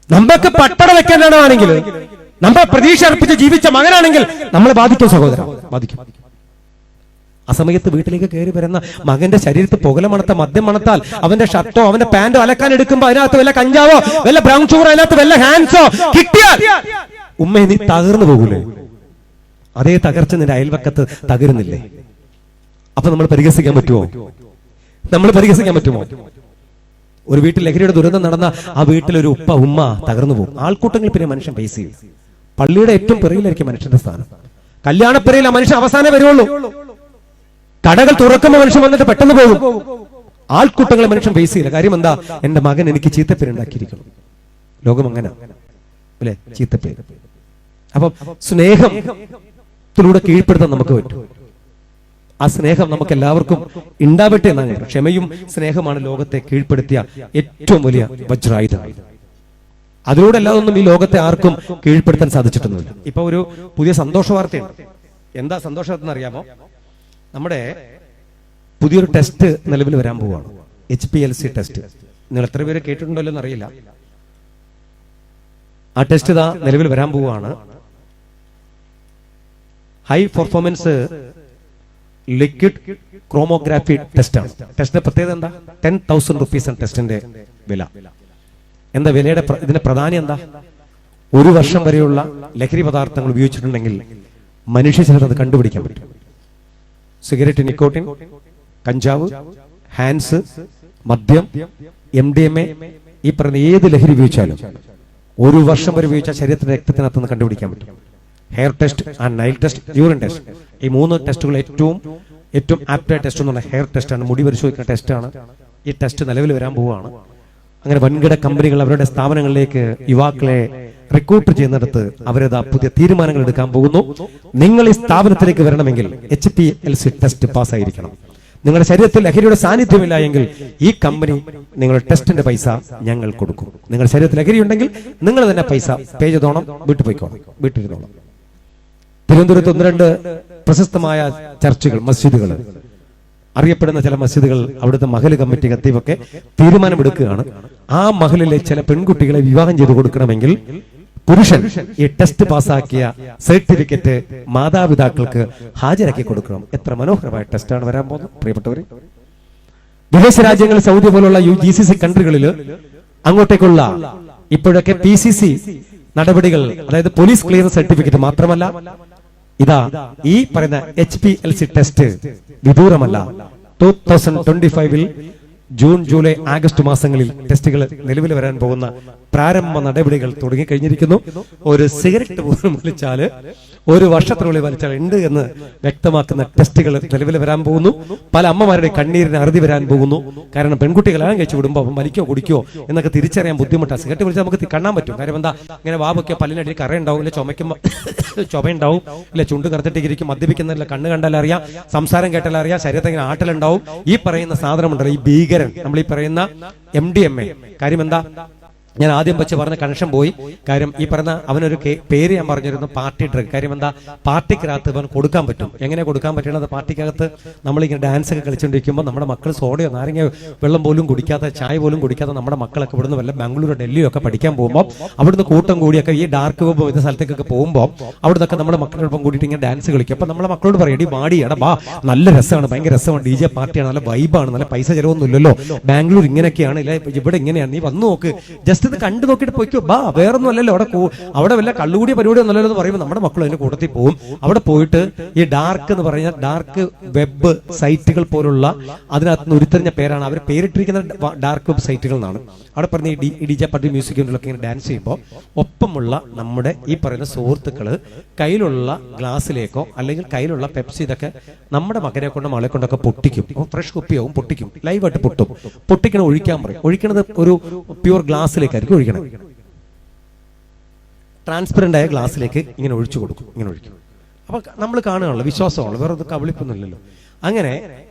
നമുക്ക് പട്ടട വെക്കാനാണെങ്കിൽ, നമ്മളെ പ്രതീക്ഷ അർപ്പിച്ച് ജീവിച്ച മകനാണെങ്കിൽ നമ്മളെ ബാധിക്കും സഹോദരൻ, ബാധിക്കും. ആ സമയത്ത് വീട്ടിലേക്ക് കയറി വരുന്ന മകന്റെ ശരീരത്തിൽ പുകല മണത്ത, മദ്യം മണത്താൽ അവന്റെ ഷർട്ടോ അവന്റെ പാന്റോ അലക്കാൻ എടുക്കുമ്പോ അതിനകത്ത് വല്ല കഞ്ചാവോ വല്ല ബ്രൗൺ ഷുഗറോ അതിനകത്ത് വല്ല ഹാൻഡ്സോ കിട്ടിയാൽ ഉമ്മയെ നീ തകർന്നു പോകൂലേ? അതേ തകർച്ച നിന്റെ അയൽവക്കത്ത് തകരുന്നില്ലേ? അപ്പൊ നമ്മൾ പരിഹസിക്കാൻ പറ്റുമോ? നമ്മൾ പരിഹസിക്കാൻ പറ്റുമോ? ഒരു വീട്ടിൽ ലഹരിയുടെ ദുരന്തം നടന്ന ആ വീട്ടിലൊരു ഉമ്മ തകർന്നു പോകും. ആൾക്കൂട്ടങ്ങളിൽ പിന്നെ മനുഷ്യൻ പൈസ ചെയ്യും. പള്ളിയുടെ ഏറ്റവും പിറയിലായിരിക്കും മനുഷ്യന്റെ സ്ഥാനം. കല്യാണപ്പിറയിൽ ആ മനുഷ്യൻ അവസാനം വരുള്ളൂ. കടകൾ തുറക്കുമ്പോൾ മനുഷ്യൻ വന്നിട്ട് പെട്ടെന്ന് പോകും. ആൾക്കൂട്ടങ്ങളെ മനുഷ്യൻ ഫേസ് ചെയ്യില്ല. കാര്യം എന്താ? എന്റെ മകൻ എനിക്ക് ചീത്തപ്പേരുണ്ടാക്കിയിരിക്കണം. ലോകം അങ്ങനെ അല്ലെ, ചീത്തപ്പേര്. അപ്പൊ സ്നേഹത്തിലൂടെ കീഴ്പ്പെടുത്താൻ നമുക്ക് പറ്റും. ആ സ്നേഹം നമുക്ക് എല്ലാവർക്കും ഉണ്ടാവട്ടെ എന്നാണ്. ക്ഷമയും സ്നേഹമാണ് ലോകത്തെ കീഴ്പ്പെടുത്തിയ ഏറ്റവും വലിയ വജ്രായുധം. അതിലൂടെ അല്ലാതൊന്നും ഈ ലോകത്തെ ആർക്കും കീഴ്പ്പെടുത്താൻ സാധിച്ചിട്ടൊന്നുമില്ല. ഇപ്പൊ ഒരു പുതിയ സന്തോഷ വാർത്തയുണ്ട്. എന്താ സന്തോഷത്തിന് അറിയാമോ? നമ്മുടെ പുതിയൊരു ടെസ്റ്റ് നിലവിൽ വരാൻ പോവുകയാണ്. HPLC test. നിങ്ങൾ എത്ര പേര് കേട്ടിട്ടുണ്ടല്ലോ എന്നറിയില്ല. ആ ടെസ്റ്റ് ഇതാ നിലവിൽ വരാൻ പോവുകയാണ്. ഹൈ പെർഫോമൻസ് ലിക്വിഡ് ക്രോമോഗ്രാഫി ടെസ്റ്റ് ആണ്. ടെസ്റ്റിന്റെ പ്രത്യേകത എന്താ? 10,000 റുപ്പീസ് ആണ് ടെസ്റ്റിന്റെ വില. എന്താ വിലയുടെ ഇതിന്റെ പ്രാധാന്യം എന്താ? 1 വർഷം വരെയുള്ള ലഹരി പദാർത്ഥങ്ങൾ ഉപയോഗിച്ചിട്ടുണ്ടെങ്കിൽ മനുഷ്യ ചിലർ അത് കണ്ടുപിടിക്കാൻ പറ്റും. സിഗരറ്റ്, നിക്കോട്ടിൻ, കഞ്ചാവ്, ഹാൻസ്, മദ്യം, MDMA, ഈ പറയുന്ന ഏത് ലഹരി ഉപയോഗിച്ചാലും 1 വർഷം വരെ ഉപയോഗിച്ചാൽ ശരീരത്തിന്റെ രക്തത്തിനകത്തുനിന്ന് കണ്ടുപിടിക്കാൻ പറ്റും. Hair test and Nile test, urine test, ഈ 3 ടെസ്റ്റുകൾ ഏറ്റവും ആപ്റ്റായ ടെസ്റ്റ് എന്ന് പറഞ്ഞാൽ ഹെയർ ടെസ്റ്റ് ആണ്. മുടി പരിശോധിക്കുന്ന ടെസ്റ്റാണ്. ഈ ടെസ്റ്റ് നിലവിൽ വരാൻ പോവുകയാണ്. അങ്ങനെ വൻകിട കമ്പനികൾ അവരുടെ സ്ഥാപനങ്ങളിലേക്ക് യുവാക്കളെ റിക്രൂട്ട് ചെയ്യുന്നിടത്ത് അവരേതാ പുതിയ തീരുമാനങ്ങൾ എടുക്കാൻ പോകുന്നു. നിങ്ങൾ ഈ സ്ഥാപനത്തിലേക്ക് വരണമെങ്കിൽ HPLC ടെസ്റ്റ് പാസ്സായിരിക്കണം. നിങ്ങളുടെ ശരീരത്തിൽ ലഹരിയുടെ സാന്നിധ്യമില്ല എങ്കിൽ ഈ കമ്പനി നിങ്ങളുടെ ടെസ്റ്റിന്റെ പൈസ ഞങ്ങൾ കൊടുക്കും. നിങ്ങളുടെ ശരീരത്തിൽ ലഹരി ഉണ്ടെങ്കിൽ നിങ്ങൾ തന്നെ പൈസ പേ ചെയ്തോണം, വീട്ടിൽ പോയിക്കോണം, വീട്ടിലിരുന്നോണം. തിരുവനന്തപുരത്ത് 1-2 പ്രശസ്തമായ ചർച്ചുകൾ, മസ്ജിദുകൾ, അറിയപ്പെടുന്ന ചില മസ്ജിദുകൾ, അവിടുത്തെ മഹല് കമ്മിറ്റി ഖത്തീബൊക്കെ തീരുമാനമെടുക്കുകയാണ്. ആ മഹലിലെ ചില പെൺകുട്ടികളെ വിവാഹം ചെയ്തു കൊടുക്കണമെങ്കിൽ പുരുഷൻ ഈ ടെസ്റ്റ് പാസ്സാക്കിയ സർട്ടിഫിക്കറ്റ് മാതാപിതാക്കൾക്ക് ഹാജരാക്കി കൊടുക്കണം. എത്ര മനോഹരമായ ടെസ്റ്റാണ് വരാൻ പോകുന്നത് പ്രിയപ്പെട്ടവര്. വിദേശ രാജ്യങ്ങൾ, സൗദി പോലുള്ള GCC കൺട്രികളിൽ അങ്ങോട്ടേക്കുള്ള ഇപ്പോഴൊക്കെ PCC നടപടികൾ, അതായത് പോലീസ് ക്ലിയറൻസ് സർട്ടിഫിക്കറ്റ് മാത്രമല്ല, ഇതാ ഈ പറയുന്ന HPLC ടെസ്റ്റ് വിദൂരമല്ല. 2025 ജൂൺ, ജൂലൈ, ആഗസ്റ്റ് മാസങ്ങളിൽ ടെസ്റ്റുകൾ നിലവിൽ വരാൻ പോകുന്ന പ്രാരംഭ നടപടികൾ തുടങ്ങിക്കഴിഞ്ഞിരിക്കുന്നു. ഒരു സിഗരറ്റ് പോലും വലിച്ചാല് 1 വർഷത്തിനുള്ളിൽ വലിച്ചാൽ ഉണ്ട് എന്ന് വ്യക്തമാക്കുന്ന ടെസ്റ്റുകൾ നിലവിൽ വരാൻ പോകുന്നു. പല അമ്മമാരുടെ കണ്ണീരിന് അറുതി വരാൻ പോകുന്നു. കാരണം പെൺകുട്ടികളാൻ കഴിച്ചു വിടുമ്പോൾ വലിക്കോ കുടിക്കോ എന്നൊക്കെ തിരിച്ചറിയാൻ ബുദ്ധിമുട്ടാണ്. സിഗരറ്റ് വലിച്ചാൽ നമുക്ക് കാണാൻ പറ്റും. കാര്യം എന്താ? ഇങ്ങനെ വാവൊക്കെ പല്ലിനടി കറയുണ്ടാവും, ഇല്ല ചുമയ്ക്കുമ്പോൾ ചുമയുണ്ടാവും, ഇല്ല ചുണ്ട് കറുത്തിട്ടിരിക്കും, മദ്യപിക്കുന്നില്ല, കണ്ണ് കണ്ടാലറിയാം, സംസാരം കേട്ടാലറിയാം, ശരീരത്തിൽ ഇങ്ങനെ ആട്ടലുണ്ടാവും. ഈ പറയുന്ന സാധനമുണ്ടല്ലോ, ഈ ഭീകരൻ, നമ്മൾ ഈ പറയുന്ന MDMA. കാര്യം എന്താ? ഞാൻ ആദ്യം വെച്ച് പറഞ്ഞ കണക്ഷൻ പോയി. കാര്യം ഈ പറഞ്ഞ അവനൊരു പേര് ഞാൻ പറഞ്ഞിരുന്നു, പാർട്ടി ഡ്രഗ്. കാര്യം എന്താ? പാർട്ടിക്കകത്ത് അവൻ കൊടുക്കാൻ പറ്റും. എങ്ങനെ കൊടുക്കാൻ പറ്റണത്? പാർട്ടിക്കകത്ത് നമ്മളിങ്ങനെ ഡാൻസ് ഒക്കെ കളിച്ചുകൊണ്ടിരിക്കുമ്പോൾ നമ്മുടെ മക്കൾ സോഡയോ നാരങ്ങ വെള്ളം പോലും കുടിക്കാത്ത, ചായ പോലും കുടിക്കാത്ത നമ്മുടെ മക്കളൊക്കെ ഇവിടുന്ന് വല്ല ബാംഗ്ലൂരോ ഡൽഹിയോ ഒക്കെ പഠിക്കാൻ പോകുമ്പോൾ അവിടുന്ന് കൂട്ടം കൂടിയൊക്കെ ഈ ഡാർക്ക് വെബ് ഇന്ന സ്ഥലത്തേക്കൊക്കെ പോകുമ്പോൾ അവിടുന്നൊക്കെ നമ്മുടെ മക്കളോടൊപ്പം കൂടിയിട്ട് ഇങ്ങനെ ഡാൻസ് കളിക്കും. അപ്പൊ നമ്മളെ മക്കളോട് പറയും, എടി മാടി, എടാ ബാ, നല്ല രസമാണ്, ഭയങ്കര രസമാണ്, DJ പാർട്ടിയാണ്, നല്ല വൈബാണ്, നല്ല പൈസ ചെലവൊന്നും ഇല്ലല്ലോ, ബാംഗ്ലൂർ ഇങ്ങനെയൊക്കെയാണ്, ഇല്ല ഇവിടെ ഇങ്ങനെയാണ്, നീ വന്നു നോക്ക്, ജസ്റ്റ് ഇത് കണ്ടു നോക്കിയിട്ട് പോയിക്കോ, ബാ, വേറൊന്നും അല്ലല്ലോ, അവിടെ വല്ല കള്ളുകൂടിയ പരിപാടി ഒന്നല്ലോ എന്ന് പറയുമ്പോൾ നമ്മുടെ മക്കൾ അതിന്റെ കൂട്ടത്തിൽ പോകും. അവിടെ പോയിട്ട് ഈ ഡാർക്ക് എന്ന് പറഞ്ഞാൽ ഡാർക്ക് വെബ് സൈറ്റുകൾ പോലുള്ള അതിനകത്ത് നിന്ന് ഉരുത്തിരിഞ്ഞ പേരാണ് അവർ പേരിട്ടിരിക്കുന്ന ഡാർക്ക് വെബ് സൈറ്റുകൾ എന്നാണ്. അവിടെ പറഞ്ഞ ഈ ഡി ജെ പാർട്ടി മ്യൂസിക് യൂണിറ്റിലൊക്കെ ഇങ്ങനെ ഡാൻസ് ചെയ്യുമ്പോൾ ഒപ്പമുള്ള നമ്മുടെ ഈ പറയുന്ന സുഹൃത്തുക്കള് കയ്യിലുള്ള ഗ്ലാസ്സിലേക്കോ അല്ലെങ്കിൽ കയ്യിലുള്ള പെപ്സി ഇതൊക്കെ നമ്മുടെ മകനെ കൊണ്ടോ മകളെ കൊണ്ടൊക്കെ പൊട്ടിക്കും. ഫ്രഷ് കുപ്പിയാവും, പൊട്ടിക്കും, ലൈവായിട്ട് പൊട്ടും. പൊട്ടിക്കണം, ഒഴിക്കാൻ പറയും. ഒഴിക്കണത് ഒരു പ്യൂർ ഗ്ലാസ്സിലേക്കായിരിക്കും ഒഴിക്കണം. ട്രാൻസ്പെറന്റ് ആയ ഗ്ലാസ്സിലേക്ക് ഇങ്ങനെ ഒഴിച്ചു കൊടുക്കും, ഇങ്ങനെ ഒഴിക്കും. അപ്പൊ നമ്മൾ കാണുകയാണല്ലോ, വിശ്വാസമാണല്ലോ, വേറെ കബളിപ്പൊന്നുമില്ലല്ലോ. അങ്ങനെ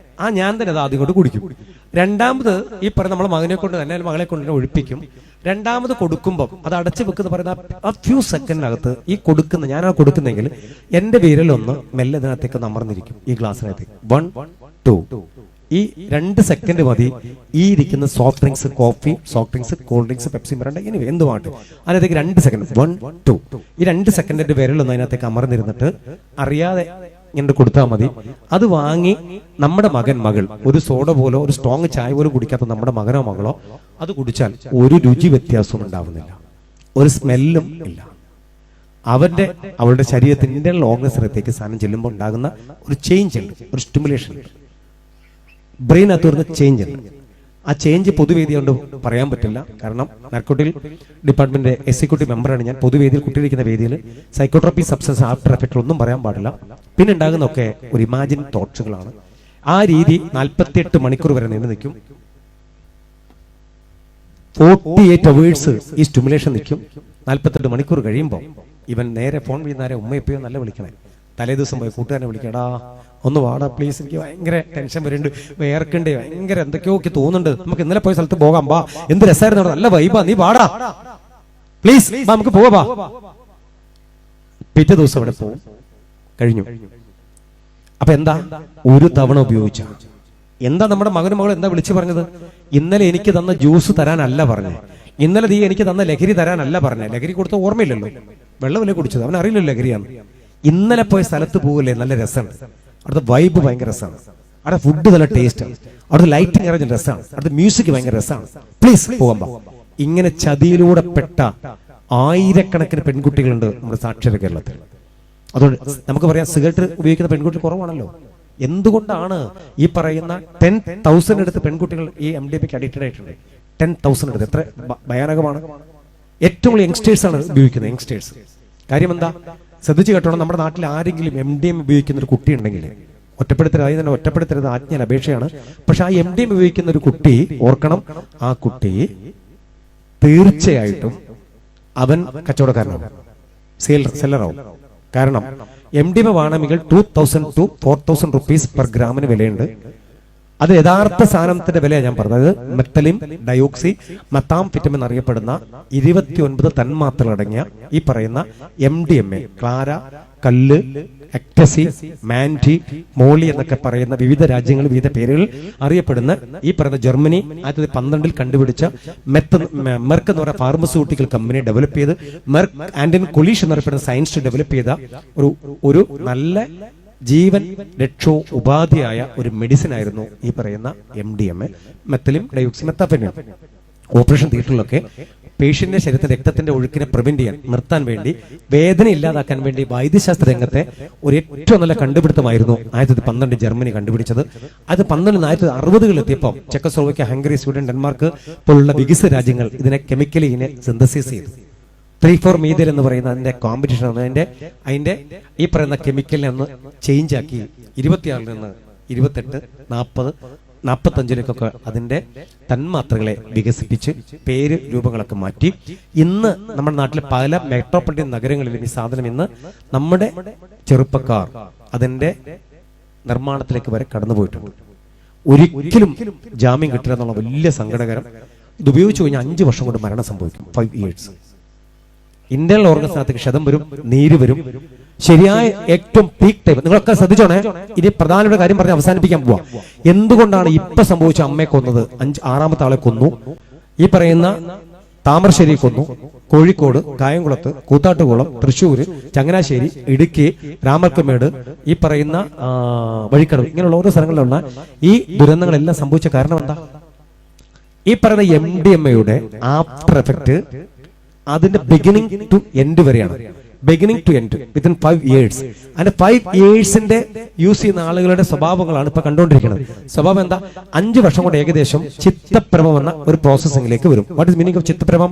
ഞാൻ തന്നെ അത് ആദ്യം കൊണ്ട് കുടിക്കും. രണ്ടാമത് ഈ പറയുന്ന നമ്മളെ മകനെ കൊണ്ട് തന്നെ മകളെ കൊണ്ട് തന്നെ ഒഴിപ്പിക്കും. രണ്ടാമത് കൊടുക്കുമ്പോൾ അത് അടച്ചു വെക്കുന്ന പറയുന്ന ആ ഫ്യൂ സെക്കൻഡിനകത്ത് ഈ കൊടുക്കുന്ന ഞാനാ കൊടുക്കുന്നെങ്കിൽ എന്റെ വിരലൊന്ന് മെല്ലെ ഇതിനകത്തേക്ക് അമർന്നിരിക്കും, ഈ ഗ്ലാസ്സിനകത്തേക്ക്. 1 2 ഈ 2 സെക്കൻഡ് മതി ഈ ഇരിക്കുന്ന soft drinks, coffee, soft drinks, cool drinks, Pepsi, Miranda, ഇനി എന്തുമായിട്ട് അതിനകത്തേക്ക് 2 സെക്കൻഡ് 1 2 ഈ 2 സെക്കൻഡിന്റെ വിരലൊന്ന് അതിനകത്തേക്ക് അമർന്നിരുന്നിട്ട് അറിയാതെ ഇങ്ങനെ കൊടുത്താൽ മതി. അത് വാങ്ങി നമ്മുടെ മകൾ ഒരു സോഡ പോലോ ഒരു സ്ട്രോങ് ചായ പോലും കുടിക്കാത്ത നമ്മുടെ മകനോ മകളോ അത് കുടിച്ചാൽ ഒരു രുചി വ്യത്യാസവും ഉണ്ടാവുന്നില്ല, ഒരു സ്മെല്ലും ഇല്ല. അവളുടെ ശരീരത്തിന്റെ ഓർഗൻസിനകത്തേക്ക് സാധനം ചെല്ലുമ്പോൾ ഉണ്ടാകുന്ന ഒരു ചേഞ്ച് ഉണ്ട്, ഒരു സ്റ്റിമുലേഷൻ ഉണ്ട്, ബ്രെയിനകത്ത് വരുന്ന ചേഞ്ച് ഉണ്ട്. ആ ചേഞ്ച് പൊതുവേദി കൊണ്ട് പറയാൻ പറ്റില്ല. കാരണം നാർക്കോട്ടിക് ഡിപ്പാർട്ട്മെന്റ് എക്സിക്യൂട്ടീവ് മെമ്പറാണ് ഞാൻ. പൊതുവേദിയിൽ കുട്ടിയിരിക്കുന്ന വേദിയിൽ സൈക്കോട്രോപ്പി, സബ്സ്റ്റൻസ്, ആഫ്റ്റർ എഫക്റ്റ് ഒന്നും പറയാൻ പാടില്ല. പിന്നെ ഉണ്ടാകുന്നൊക്കെ ഒരു ഇമാജിൻ തോട്ട്സുകളാണ്. ആ രീതി 48 മണിക്കൂർ വരെ നീണ്ടു നിൽക്കും. 48 അവേഴ്സ് ഈ സ്റ്റിമുലേഷൻ നിൽക്കും. 48 മണിക്കൂർ കഴിയുമ്പോൾ ഇവൻ നേരെ ഫോൺ വിളിക്കുന്നേരെ ഉമ്മയെപ്പോയോ നല്ല വിളിക്കണേ. തലേ ദിവസം പോയി കൂട്ടുകാരനെ വിളിക്കടാ, ഒന്ന് വാടാ പ്ലീസ്, എനിക്ക് ഭയങ്കര ടെൻഷൻ വരുന്നുണ്ട്, വേർക്കണ്ടേ, ഭയങ്കര എന്തൊക്കെയോ ഒക്കെ തോന്നുന്നുണ്ട്, നമുക്ക് ഇന്നലെ പോയ സ്ഥലത്ത് പോകാം, ബാ, എന്ത് രസമായിരുന്നു, നല്ല വൈബാ, നീ വാടാ പ്ലീസ്, നമുക്ക് പോവാ. പിറ്റേ ദിവസം അവിടെ പോവും, കഴിഞ്ഞു. അപ്പൊ എന്താ, ഒരു തവണ ഉപയോഗിച്ച എന്താ നമ്മുടെ മകനും മകളും എന്താ വിളിച്ചു പറഞ്ഞത്? ഇന്നലെ എനിക്ക് തന്ന ജ്യൂസ് തരാനല്ല പറഞ്ഞേ, ഇന്നലെ നീ എനിക്ക് തന്ന ലഹരി തരാനല്ല പറഞ്ഞേ. ലഹരി കൊടുത്ത ഓർമ്മയില്ലല്ലോ, വെള്ളമല്ലേ കുടിച്ചത്, അവൻ അറിയില്ലല്ലോ ലഹരിയാണ്. ഇന്നലെ പോയ സ്ഥലത്ത് പോകല്ലേ, നല്ല രസമാണ്, അവിടുത്തെ വൈബ് ഭയങ്കര രസമാണ്, അവിടെ ഫുഡ് നല്ല ടേസ്റ്റാണ്, അവിടുത്തെ ലൈറ്റിംഗ് അറേഞ്ച് രസമാണ്, അവിടുത്തെ മ്യൂസിക് ഭയങ്കര രസമാണ്, പ്ലീസ് പോകാൻ. ഇങ്ങനെ ചതിയിലൂടെ പെട്ട ആയിരക്കണക്കിന് പെൺകുട്ടികളുണ്ട് നമ്മുടെ സാക്ഷര കേരളത്തിൽ. അതുകൊണ്ട് നമുക്ക് പറയാം, സിഗരറ്റ് ഉപയോഗിക്കുന്ന പെൺകുട്ടി കുറവാണല്ലോ. എന്തുകൊണ്ടാണ് ഈ പറയുന്ന 10,000 എടുത്ത് പെൺകുട്ടികൾ ഈ MDMAക്ക് അഡിക്റ്റഡ് ആയിട്ടുണ്ട്? 10,000 എടുത്ത്, എത്ര ഭയാനകമാണ്. ഏറ്റവും കൂടുതൽ യങ്സ്റ്റേഴ്സ് ആണ് ഉപയോഗിക്കുന്നത്, യങ്സ്റ്റേഴ്സ്. കാര്യം എന്താ, ശ്രദ്ധിച്ചു കേട്ടോണം, നമ്മുടെ നാട്ടിൽ ആരെങ്കിലും MDMA ഉപയോഗിക്കുന്ന ഒരു കുട്ടി ഉണ്ടെങ്കിൽ ഒറ്റപ്പെടുത്തരുത്, തന്നെ ഒറ്റപ്പെടുത്തരുത്, ആജ്ഞ അപേക്ഷയാണ്. പക്ഷെ ആ MDMA ഉപയോഗിക്കുന്ന ഒരു കുട്ടി ഓർക്കണം, ആ കുട്ടി തീർച്ചയായിട്ടും അവൻ കച്ചവടക്കാരനാവും, സെല്ലറാവും. കാരണം MDMA വേണമെങ്കിൽ 2,000 to 4,000 rupees പെർ ഗ്രാമിന് വിലയുണ്ട്. അത് യഥാർത്ഥ സാധനത്തിന്റെ വിലയാണ് ഞാൻ പറഞ്ഞത്. മെത്തലിൻ ഡയോക്സി മെത്താംഫെറ്റമിൻ എന്നറിയപ്പെടുന്ന 29 തന്മാത്രകൾ അടങ്ങിയ ഈ പറയുന്ന MDMA, ക്ലാര, കല്ല്, എക്ടസി, മാൻറ്റി, മോളി എന്നൊക്കെ പറയുന്ന വിവിധ രാജ്യങ്ങളിൽ വിവിധ പേരുകൾ അറിയപ്പെടുന്ന ഈ പറയുന്ന ജർമ്മനി 1912 കണ്ടുപിടിച്ച മെർക്ക് എന്ന് പറയുന്ന ഫാർമസ്യൂട്ടിക്കൽ കമ്പനി ഡെവലപ്പ് ചെയ്ത് മെർക്ക് ആൻഡ് കൊലീഷ് എന്നറിയപ്പെടുന്ന സയൻസ് ഡെവലപ്പ് ചെയ്ത ഒരു നല്ല ജീവൻ രക്ഷോ ഉപാധിയായ ഒരു മെഡിസിൻ ആയിരുന്നു ഈ പറയുന്ന MDMA, methylene dioxy methamphetamine. Operation തിയേറ്ററിലൊക്കെ പേഷ്യന്റിന്റെ ശരീരത്തിന്റെ രക്തത്തിന്റെ ഒഴുക്കിനെ പ്രിവെന്റ് ചെയ്യാൻ, നിർത്താൻ വേണ്ടി, വേദന ഇല്ലാതാക്കാൻ വേണ്ടി വൈദ്യശാസ്ത്ര രംഗത്തെ ഒരു ഏറ്റവും നല്ല കണ്ടുപിടുത്തമായിരുന്നു 1912 ജർമ്മനി കണ്ടുപിടിച്ചത്. അത് 1960കളിൽ എത്തിയപ്പോൾ ചെക്കോസ്ലോവാക്യ, ഹംഗറി, സ്വീഡൻ, ഡെൻമാർക്ക് പോലുള്ള വികസിത രാജ്യങ്ങൾ ഇതിനെ കെമിക്കലി സിന്തസിസ് ചെയ്തു. 3,4 മീഥൈൽ എന്ന് പറയുന്ന അതിന്റെ കോമ്പറ്റീഷൻ, അതിന്റെ ഈ പറയുന്ന കെമിക്കലിനെ ഒന്ന് ചേഞ്ച് ആക്കി 26 നിന്ന് 28, 40, 45 അതിന്റെ തന്മാത്രകളെ വികസിപ്പിച്ച് പേര് രൂപങ്ങളൊക്കെ മാറ്റി ഇന്ന് നമ്മുടെ നാട്ടിലെ പല മെട്രോപൊളിറ്റൻ നഗരങ്ങളിലും ഈ സാധനം ഇന്ന് നമ്മുടെ ചെറുപ്പക്കാർ അതിന്റെ നിർമ്മാണത്തിലേക്ക് വരെ കടന്നുപോയിട്ടുണ്ട്. ഒരിക്കലും ജാമ്യം കിട്ടില്ല എന്നുള്ള വലിയ സങ്കടകരം. ഇത് ഉപയോഗിച്ചു കഴിഞ്ഞാൽ 5 വർഷം കൊണ്ട് മരണം സംഭവിക്കും, 5 years. ഇന്റേണൽ ഓർഗൻസിനകത്തേക്ക് ക്ഷതം വരും, നീര് വരും. ശരിയായ ഏറ്റവും പീക്ക് ടൈം നിങ്ങളൊക്കെ ശ്രദ്ധിച്ചോണേ. ഇനി പ്രധാനപ്പെട്ട കാര്യം പറഞ്ഞ് അവസാനിപ്പിക്കാൻ പോവാ. എന്തുകൊണ്ടാണ് ഇപ്പൊ സംഭവിച്ച അമ്മയെ കൊന്നത്? 6ാമത്തെ ആളെ കൊന്നു, ഈ പറയുന്ന താമരശ്ശേരി കൊന്നു, കോഴിക്കോട്, കായംകുളത്ത്, കൂത്താട്ടുകുളം, തൃശ്ശൂര്, ചങ്ങനാശ്ശേരി, ഇടുക്കി, രാമക്കൽമേട്, ഈ പറയുന്ന വഴിക്കടവ്, ഇങ്ങനെയുള്ള ഓരോ സ്ഥലങ്ങളിലുള്ള ഈ ദുരന്തങ്ങളെല്ലാം സംഭവിച്ച കാരണം എന്താ? ഈ പറയുന്ന MDMAയുടെ ആഫ്റ്റർ എഫക്ട് അതിന്റെ ബിഗിനിങ് ടു എൻഡ് വരെയാണ്. Beginning to end within 5 years. അതിന്റെ 5 yearsന്റെ യൂസ് ചെയ്യുന്ന ആളുകളുടെ സ്വഭാവങ്ങളാണ് ഇപ്പൊ കണ്ടുകൊണ്ടിരിക്കുന്നത്. സ്വഭാവം എന്താ? 5 വർഷം കൊണ്ട് ഏകദേശം ചിത്തഭ്രമം എന്ന ഒരു പ്രോസസ്സിംഗിലേക്ക് വരും. വാട്ട് ഇസ് മീനിങ് ഓഫ് ചിത്തഭ്രമം?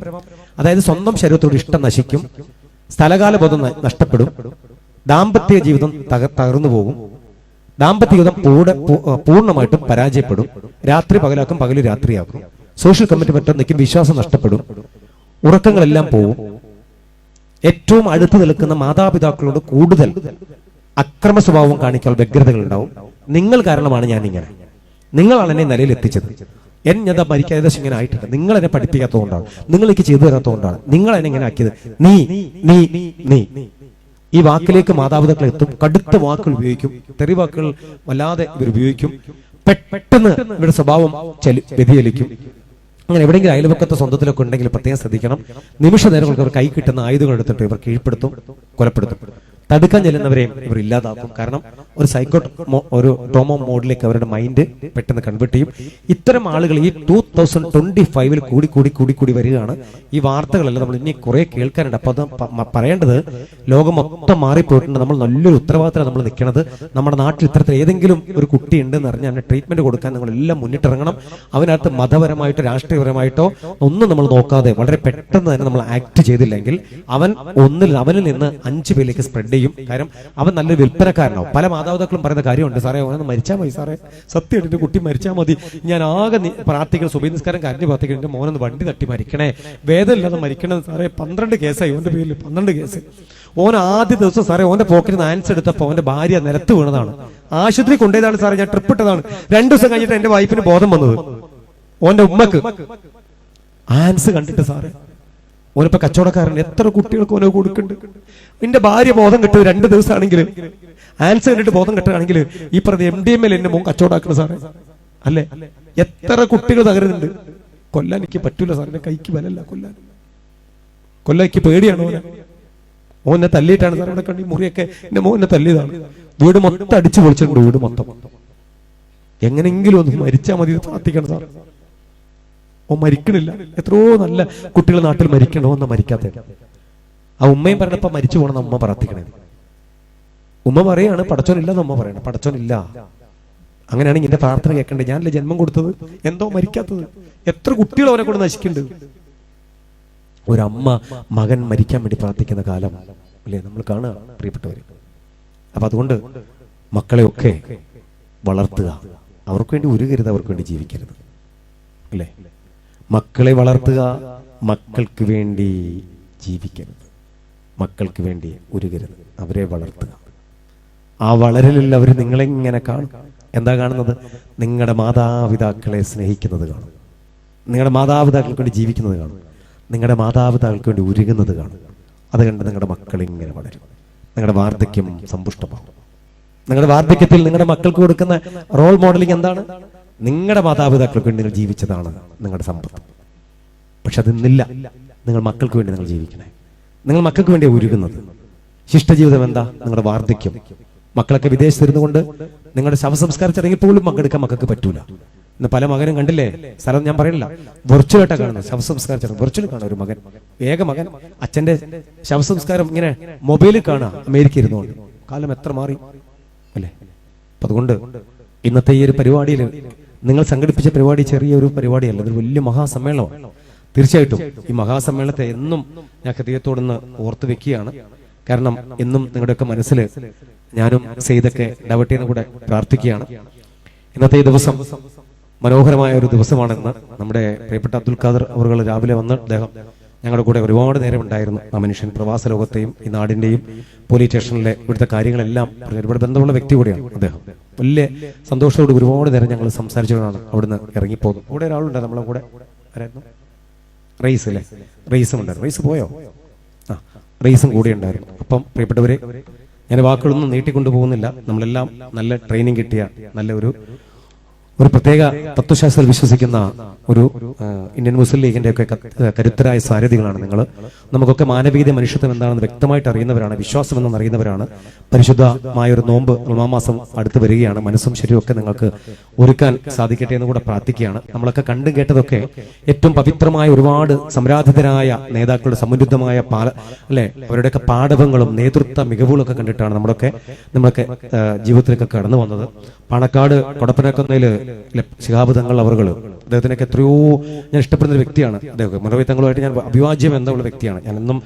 അതായത് സ്വന്തം ശരീരത്തോട് ഇഷ്ടം നശിക്കും, സ്ഥലകാല ബോധം നഷ്ടപ്പെടും, ദാമ്പത്യ ജീവിതം തകർന്നു പോകും, ദാമ്പത്യ ജീവിതം പൂർണ്ണമായിട്ടും പരാജയപ്പെടും, രാത്രി പകലാക്കും, പകല് രാത്രിയാക്കും, സോഷ്യൽ കമ്മിറ്റ്മെന്റ് നിൽക്കും, വിശ്വാസം നഷ്ടപ്പെടും, ഉറക്കങ്ങളെല്ലാം പോവും, ഏറ്റവും അടുത്ത് നിൽക്കുന്ന മാതാപിതാക്കളോട് കൂടുതൽ അക്രമ സ്വഭാവം കാണിക്കാൻ വ്യഗ്രതകൾ ഉണ്ടാവും. നിങ്ങൾ കാരണമാണ് ഞാൻ ഇങ്ങനെ, നിങ്ങളാണ് എന്നെ നിലയിൽ എത്തിച്ചത്, ഞാൻ മരിക്കാൻ ഏകദേശം ഇങ്ങനെ ആയിട്ടുണ്ട്, നിങ്ങൾ എന്നെ പഠിപ്പിക്കാത്തതുകൊണ്ടാണ്, നിങ്ങൾ എനിക്ക് ചെയ്തു തരാത്തതുകൊണ്ടാണ്, നിങ്ങൾ എന്നെ ഇങ്ങനെ ആക്കിയത്, നീ നീ നീ ഈ വാക്കിലേക്ക് മാതാപിതാക്കൾ എത്തും. കടുത്ത വാക്കുകൾ ഉപയോഗിക്കും, തെറി വാക്കുകൾ വല്ലാതെ ഇവർ ഉപയോഗിക്കും. പെട്ടെന്ന് ഇവരുടെ സ്വഭാവം വ്യതിചലിക്കും. അങ്ങനെ എവിടെയെങ്കിലും അയൽവക്കത്തെ സ്വന്തത്തിലൊക്കെ ഉണ്ടെങ്കിൽ പ്രത്യേകം ശ്രദ്ധിക്കണം. നിമിഷ നേരങ്ങൾക്ക് ഇവർ കൈ കിട്ടുന്ന ആയുധങ്ങൾ എടുത്തിട്ട് ഇവർ കീഴ്പ്പെടുത്തും, കൊലപ്പെടുത്തും. തടുക്കാൻ ചെല്ലുന്നവരെയും ഇവർ ഇല്ലാതാക്കും. കാരണം ഒരു ടോമോ മോഡിലേക്ക് അവരുടെ മൈൻഡ് പെട്ടെന്ന് കൺവേർട്ട് ചെയ്യും. ഇത്തരം ആളുകൾ ഈ 2025 കൂടി വരികയാണ്. ഈ വാർത്തകളെല്ലാം നമ്മൾ ഇനി കുറെ കേൾക്കാനുണ്ട്. അപ്പൊ അത് പറയേണ്ടത്, ലോകം മൊത്തം മാറിപ്പോയിട്ടുണ്ട്. നമ്മൾ നല്ലൊരു ഉത്തരവാദിത്തം നമ്മൾ നിൽക്കുന്നത്. നമ്മുടെ നാട്ടിൽ ഇത്തരത്തിൽ ഏതെങ്കിലും ഒരു കുട്ടി ഉണ്ടെന്ന് അറിഞ്ഞാൽ അവന് ട്രീറ്റ്മെന്റ് കൊടുക്കാൻ നിങ്ങളെല്ലാം മുന്നിട്ടിറങ്ങണം. അവനകത്ത് മതപരമായിട്ടോ രാഷ്ട്രീയപരമായിട്ടോ ഒന്നും നമ്മൾ നോക്കാതെ വളരെ പെട്ടെന്ന് തന്നെ നമ്മൾ ആക്ട് ചെയ്തില്ലെങ്കിൽ അവനിൽ നിന്ന് 5 പേരിലേക്ക് സ്പ്രെഡ് ചെയ്യും. കാരണം അവൻ നല്ലൊരു വിൽപ്പനക്കാരനാവും. പല മാതാപിതാക്കളും പറയുന്ന കാര്യമുണ്ട്, സാറേ അവനൊന്ന് മരിച്ചാൽ മതി സാറേ, സത്യമായിട്ട് എന്റെ കുട്ടി മരിച്ചാൽ മതി, ഞാൻ ആകെ പ്രാർത്ഥിക്കണം, സുബൈ നിസ്കാരം കരഞ്ഞ് പ്രാർത്ഥിക്കണം, എന്റെ മോനൊന്ന് വണ്ടി തട്ടി മരിക്കണേ, വേദമില്ലാതെ മരിക്കണേ സാറേ, 12 കേസായി ഓന്റെ പേരിൽ, 12 കേസ്. ഓൻ ആദ്യ ദിവസം സാറേ ഓന്റെ പോക്കറ്റിൽ നിന്ന് ആൻസ് എടുത്തപ്പോ അവന്റെ ഭാര്യ നിലത്ത് വീണതാണ്, ആശുപത്രി കൊണ്ടുപോയതാണ് സാറേ, ഞാൻ ട്രിപ്പ് ഇട്ടതാണ്. 2 ദിവസം കഴിഞ്ഞിട്ട് എന്റെ വൈഫിന് ബോധം വന്നത്. ഓന്റെ ഉമ്മക്ക് ആൻസ് കണ്ടിട്ട് സാറേ, ഓനിപ്പോ കച്ചവടക്കാരൻ, എത്ര കുട്ടികൾക്ക് ഓനോ കൊടുക്കുന്നുണ്ട്. എന്റെ ഭാര്യ ബോധം കിട്ടും 2 ദിവസമാണെങ്കിൽ, ആൻസർ കണ്ടിട്ട് ബോധം കിട്ടുകയാണെങ്കിൽ ഈ പറഞ്ഞ MDMA എന്നെ മോൻ കച്ചവടാക്കണം സാറേ, അല്ലേ? എത്ര കുട്ടികൾ തകരുന്നുണ്ട്. കൊല്ലാൻ എനിക്ക് പറ്റൂല സാറിന്റെ കൈക്ക് ബലല്ല, കൊല്ലാൻ എനിക്ക് പേടിയാണ്. ഓനെ തല്ലിയിട്ടാണ് സാർ ഇവിടെ കണ്ടി മുറിയൊക്കെ എന്റെ മോനെ തല്ലിയതാണ്. വീട് മൊത്തം അടിച്ചു പൊളിച്ചിട്ടുണ്ട്, വീട് മൊത്തം. എങ്ങനെങ്കിലും ഒന്ന് മരിച്ചാൽ മതി, പ്രാർത്ഥിക്കണം സാർ. ഓ മരിക്കണില്ല. എത്രയോ നല്ല കുട്ടികൾ നാട്ടിൽ മരിക്കണോ എന്ന് മരിക്കാത്ത. ആ ഉമ്മയും പറഞ്ഞപ്പോ മരിച്ചു പോകണം അമ്മ പ്രാർത്ഥിക്കണേ. ഉമ്മ പറയാണ് പടച്ചോനില്ലെന്ന് അമ്മ പറയണം, പടച്ചോനില്ല. അങ്ങനെയാണെങ്കിൽ എന്റെ പ്രാർത്ഥന കേൾക്കണ്ടേ? ഞാനല്ലേ ജന്മം കൊടുത്തത്, എന്തോ മരിക്കാത്തത്? എത്ര കുട്ടികൾ അവരെ കൊണ്ട് നശിക്കുന്നുണ്ട്. ഒരമ്മ മകൻ മരിക്കാൻ വേണ്ടി പ്രാർത്ഥിക്കുന്ന കാലം അല്ലേ നമ്മൾ കാണുക, പ്രിയപ്പെട്ടവര്. അപ്പൊ അതുകൊണ്ട് മക്കളെയൊക്കെ വളർത്തുക, അവർക്ക് വേണ്ടി ഉരുകരുത്, അവർക്ക് വേണ്ടി ജീവിക്കരുത്, അല്ലേ? മക്കളെ വളർത്തുക, മക്കൾക്ക് വേണ്ടി ജീവിക്കരുത്, മക്കൾക്ക് വേണ്ടി ഉരുകരുത്, അവരെ വളർത്തുക. ആ വളരലിൽ അവർ നിങ്ങളെങ്ങനെ കാണും? എന്താ കാണുന്നത്? നിങ്ങളുടെ മാതാപിതാക്കളെ സ്നേഹിക്കുന്നത് കാണും, നിങ്ങളുടെ മാതാപിതാക്കൾക്ക് വേണ്ടി ജീവിക്കുന്നത് കാണും, നിങ്ങളുടെ മാതാപിതാക്കൾക്ക് വേണ്ടി ഉരുകുന്നത് കാണും. അത് കണ്ട് നിങ്ങളുടെ മക്കൾ ഇങ്ങനെ വളരും, നിങ്ങളുടെ വാർദ്ധക്യം സമ്പുഷ്ടമാകും. നിങ്ങളുടെ വാർദ്ധക്യത്തിൽ നിങ്ങളുടെ മക്കൾക്ക് കൊടുക്കുന്ന റോൾ മോഡലിംഗ് എന്താണ്? നിങ്ങളുടെ മാതാപിതാക്കൾക്ക് വേണ്ടി നിങ്ങൾ ജീവിച്ചതാണ് നിങ്ങളുടെ സമ്പത്ത്. പക്ഷെ അതിന്നില്ല. നിങ്ങൾ മക്കൾക്ക് വേണ്ടി നിങ്ങൾ ജീവിക്കണേ, നിങ്ങൾ മക്കൾക്ക് വേണ്ടി ഉരുകുന്നത്. ശിഷ്ടജീവിതം എന്താ? നിങ്ങളുടെ വാർദ്ധക്യം. മക്കളൊക്കെ വിദേശത്തിരുന്നു കൊണ്ട് നിങ്ങളുടെ ശവസംസ്കാര ചടങ്ങിൽ പോലും പങ്കെടുക്കാൻ മക്കൾക്ക് പറ്റൂല. ഇന്ന് പല മകനും കണ്ടില്ലേ, സ്ഥലം ഞാൻ പറയില്ല, വെർച്വലായിട്ടാണ് കാണുന്നത് ശവസംസ്കാര ചടങ്ങ്. വെർച്വൽ കാണാം. ഒരു മകൻ, ഏക മകൻ, അച്ഛന്റെ ശവസംസ്കാരം ഇങ്ങനെ മൊബൈലിൽ കാണാം, അമേരിക്ക ഇരുന്നുകൊണ്ട്. കാലം എത്ര മാറി അല്ലേ? അപ്പൊ അതുകൊണ്ട് ഇന്നത്തെ ഈ ഒരു പരിപാടിയിൽ നിങ്ങൾ സംഘടിപ്പിച്ച പരിപാടി ചെറിയൊരു പരിപാടിയല്ല, ഇതൊരു വലിയ മഹാസമ്മേളനമാണ്. തീർച്ചയായിട്ടും ഈ മഹാസമ്മേളനത്തെ എന്നും ഞാൻ ഹൃദയത്തോടൊന്ന് ഓർത്തു വെക്കുകയാണ്. കാരണം എന്നും നിങ്ങളുടെയൊക്കെ മനസ്സിൽ ഞാനും സെയ്തൊക്കെ ഡവട്ടിന്ന് കൂടെ പ്രാർത്ഥിക്കുകയാണ്. ഇന്നത്തെ ഈ ദിവസം മനോഹരമായ ഒരു ദിവസമാണെന്ന് നമ്മുടെ പ്രിയപ്പെട്ട അബ്ദുൽ ഖാദർ അവർ രാവിലെ വന്ന് അദ്ദേഹം ഞങ്ങളുടെ കൂടെ ഒരുപാട് നേരം ഉണ്ടായിരുന്നു. ആ മനുഷ്യൻ പ്രവാസ ലോകത്തെയും ഈ നാടിന്റെയും പോലീസ് സ്റ്റേഷനിലെ ഇവിടുത്തെ കാര്യങ്ങളെല്ലാം ഒരുപാട് ബന്ധമുള്ള വ്യക്തി കൂടിയാണ് അദ്ദേഹം. വലിയ സന്തോഷത്തോട് ഒരുപാട് നേരം ഞങ്ങൾ സംസാരിച്ചുകൊണ്ടാണ് അവിടുന്ന് ഇറങ്ങിപ്പോകുന്നത്. കൂടെ ഒരാളുണ്ട് നമ്മളെ കൂടെ, ആരായിരുന്നു? റൈസ് അല്ലേ? റൈസും ഉണ്ടായിരുന്നു. റൈസ് പോയോ? ആ, റൈസും കൂടെ ഉണ്ടായിരുന്നു. അപ്പം പ്രിയപ്പെട്ടവരെ, ഞാൻ വാക്കുകളൊന്നും നീട്ടിക്കൊണ്ടു പോകുന്നില്ല. നമ്മളെല്ലാം നല്ല ട്രെയിനിങ് കിട്ടിയ നല്ല ഒരു പ്രത്യേക തത്വശാസ്ത്രത്തിൽ വിശ്വസിക്കുന്ന ഒരു ഇന്ത്യൻ മുസ്ലിം ലീഗിന്റെ ഒക്കെ കരുത്തരായ സാരഥികളാണ് നിങ്ങൾ. നമുക്കൊക്കെ മാനവീയ മനുഷ്യത്വം എന്താണെന്ന് വ്യക്തമായിട്ട് അറിയുന്നവരാണ്, വിശ്വാസം എന്നെന്ന് അറിയുന്നവരാണ്. പരിശുദ്ധമായ ഒരു നോമ്പ് മാസം അടുത്ത് വരികയാണ്. മനസ്സും ശരീരവും ഒക്കെ നിങ്ങൾക്ക് ഒരുക്കാൻ സാധിക്കട്ടെ എന്ന് കൂടെ പ്രാർത്ഥിക്കുകയാണ്. നമ്മളൊക്കെ കണ്ടും കേട്ടതൊക്കെ ഏറ്റവും പവിത്രമായ ഒരുപാട് സംരാധിതരായ നേതാക്കളുടെ സമൃദ്ധമായ അല്ലെ അവരുടെയൊക്കെ പാഠവങ്ങളും നേതൃത്വ മികവുകളൊക്കെ കണ്ടിട്ടാണ് നമ്മളൊക്കെ ജീവിതത്തിലേക്ക് കടന്നു വന്നത്. പാണക്കാട് കൊടപ്പനക്കുന്നതിൽ ശിഹാബ് തങ്ങൾ അവർകൾ അദ്ദേഹത്തിനൊക്കെ എത്രയോ ഞാൻ ഇഷ്ടപ്പെടുന്ന ഒരു വ്യക്തിയാണ്. അദ്ദേഹം മുറവി തങ്ങളുമായിട്ട് ഞാൻ അഭിവാജ്യം ബന്ധമുള്ള വ്യക്തിയാണ്. ഞാൻ എന്നും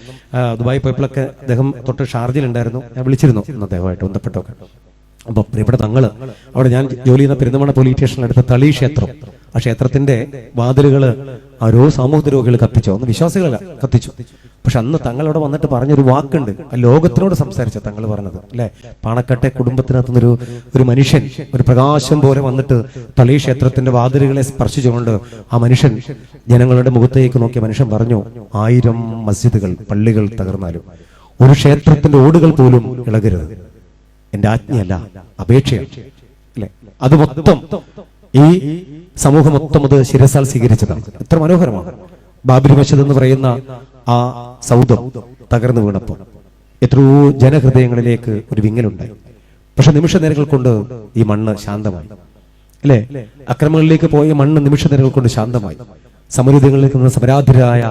ദുബായ് പോയപ്പോഴൊക്കെ അദ്ദേഹം തൊട്ട് ഷാർജയിലുണ്ടായിരുന്നു. ഞാൻ വിളിച്ചിരുന്നു ഇന്ന് അദ്ദേഹമായിട്ട് ബന്ധപ്പെട്ടൊക്കെ. അപ്പൊ പ്രിയപ്പെട്ട തങ്ങള് അവിടെ ഞാൻ ജോലി ചെയ്യുന്ന പെരുന്തമണ്ണ പോലീസ് സ്റ്റേഷനിലെടുത്ത തളി ക്ഷേത്രം, ആ ക്ഷേത്രത്തിന്റെ വാതിലുകള് ഓരോ സാമൂഹിക രോഗികൾ കത്തിച്ചോ, ഒന്ന് വിശ്വാസികളല്ല കത്തിച്ചു. പക്ഷെ അന്ന് തങ്ങളവിടെ വന്നിട്ട് പറഞ്ഞൊരു വാക്കുണ്ട്, ലോകത്തിനോട് സംസാരിച്ച തങ്ങൾ പറഞ്ഞത് അല്ലെ, പാണക്കാട്ടെ കുടുംബത്തിനകത്തുനിന്നൊരു ഒരു മനുഷ്യൻ ഒരു പ്രകാശം പോലെ വന്നിട്ട് തളി ക്ഷേത്രത്തിന്റെ വാതിലുകളെ സ്പർശിച്ചുകൊണ്ട് ആ മനുഷ്യൻ ജനങ്ങളുടെ മുഖത്തേക്ക് നോക്കിയ മനുഷ്യൻ പറഞ്ഞു, 1000 മസ്ജിദുകൾ പള്ളികൾ തകർന്നാലും ഒരു ക്ഷേത്രത്തിന്റെ ഓടുകൾ പോലും ഇളകരുത്. എന്റെ ആജ്ഞയല്ല, അപേക്ഷയാണ് അല്ലെ. അത് മൊത്തം ഈ സമൂഹം മൊത്തം അത് ശിരസാൽ സ്വീകരിച്ചതാണ്. എത്ര മനോഹരമാണ്. ബാബരി മസ്ജിദ് എന്ന് പറയുന്ന ആ സൗധം തകർന്നു വീണപ്പോൾ എത്രയോ ജനഹൃദയങ്ങളിലേക്ക് ഒരു വിങ്ങലുണ്ടായി. പക്ഷെ നിമിഷ നേരങ്ങൾ കൊണ്ട് ഈ മണ്ണ് ശാന്തമായി അല്ലെ. അക്രമങ്ങളിലേക്ക് പോയ മണ്ണ് നിമിഷ നേരങ്ങൾ കൊണ്ട് ശാന്തമായി. സമൃദ്ധികളിലേക്ക് നിന്ന് സമരാധിരായ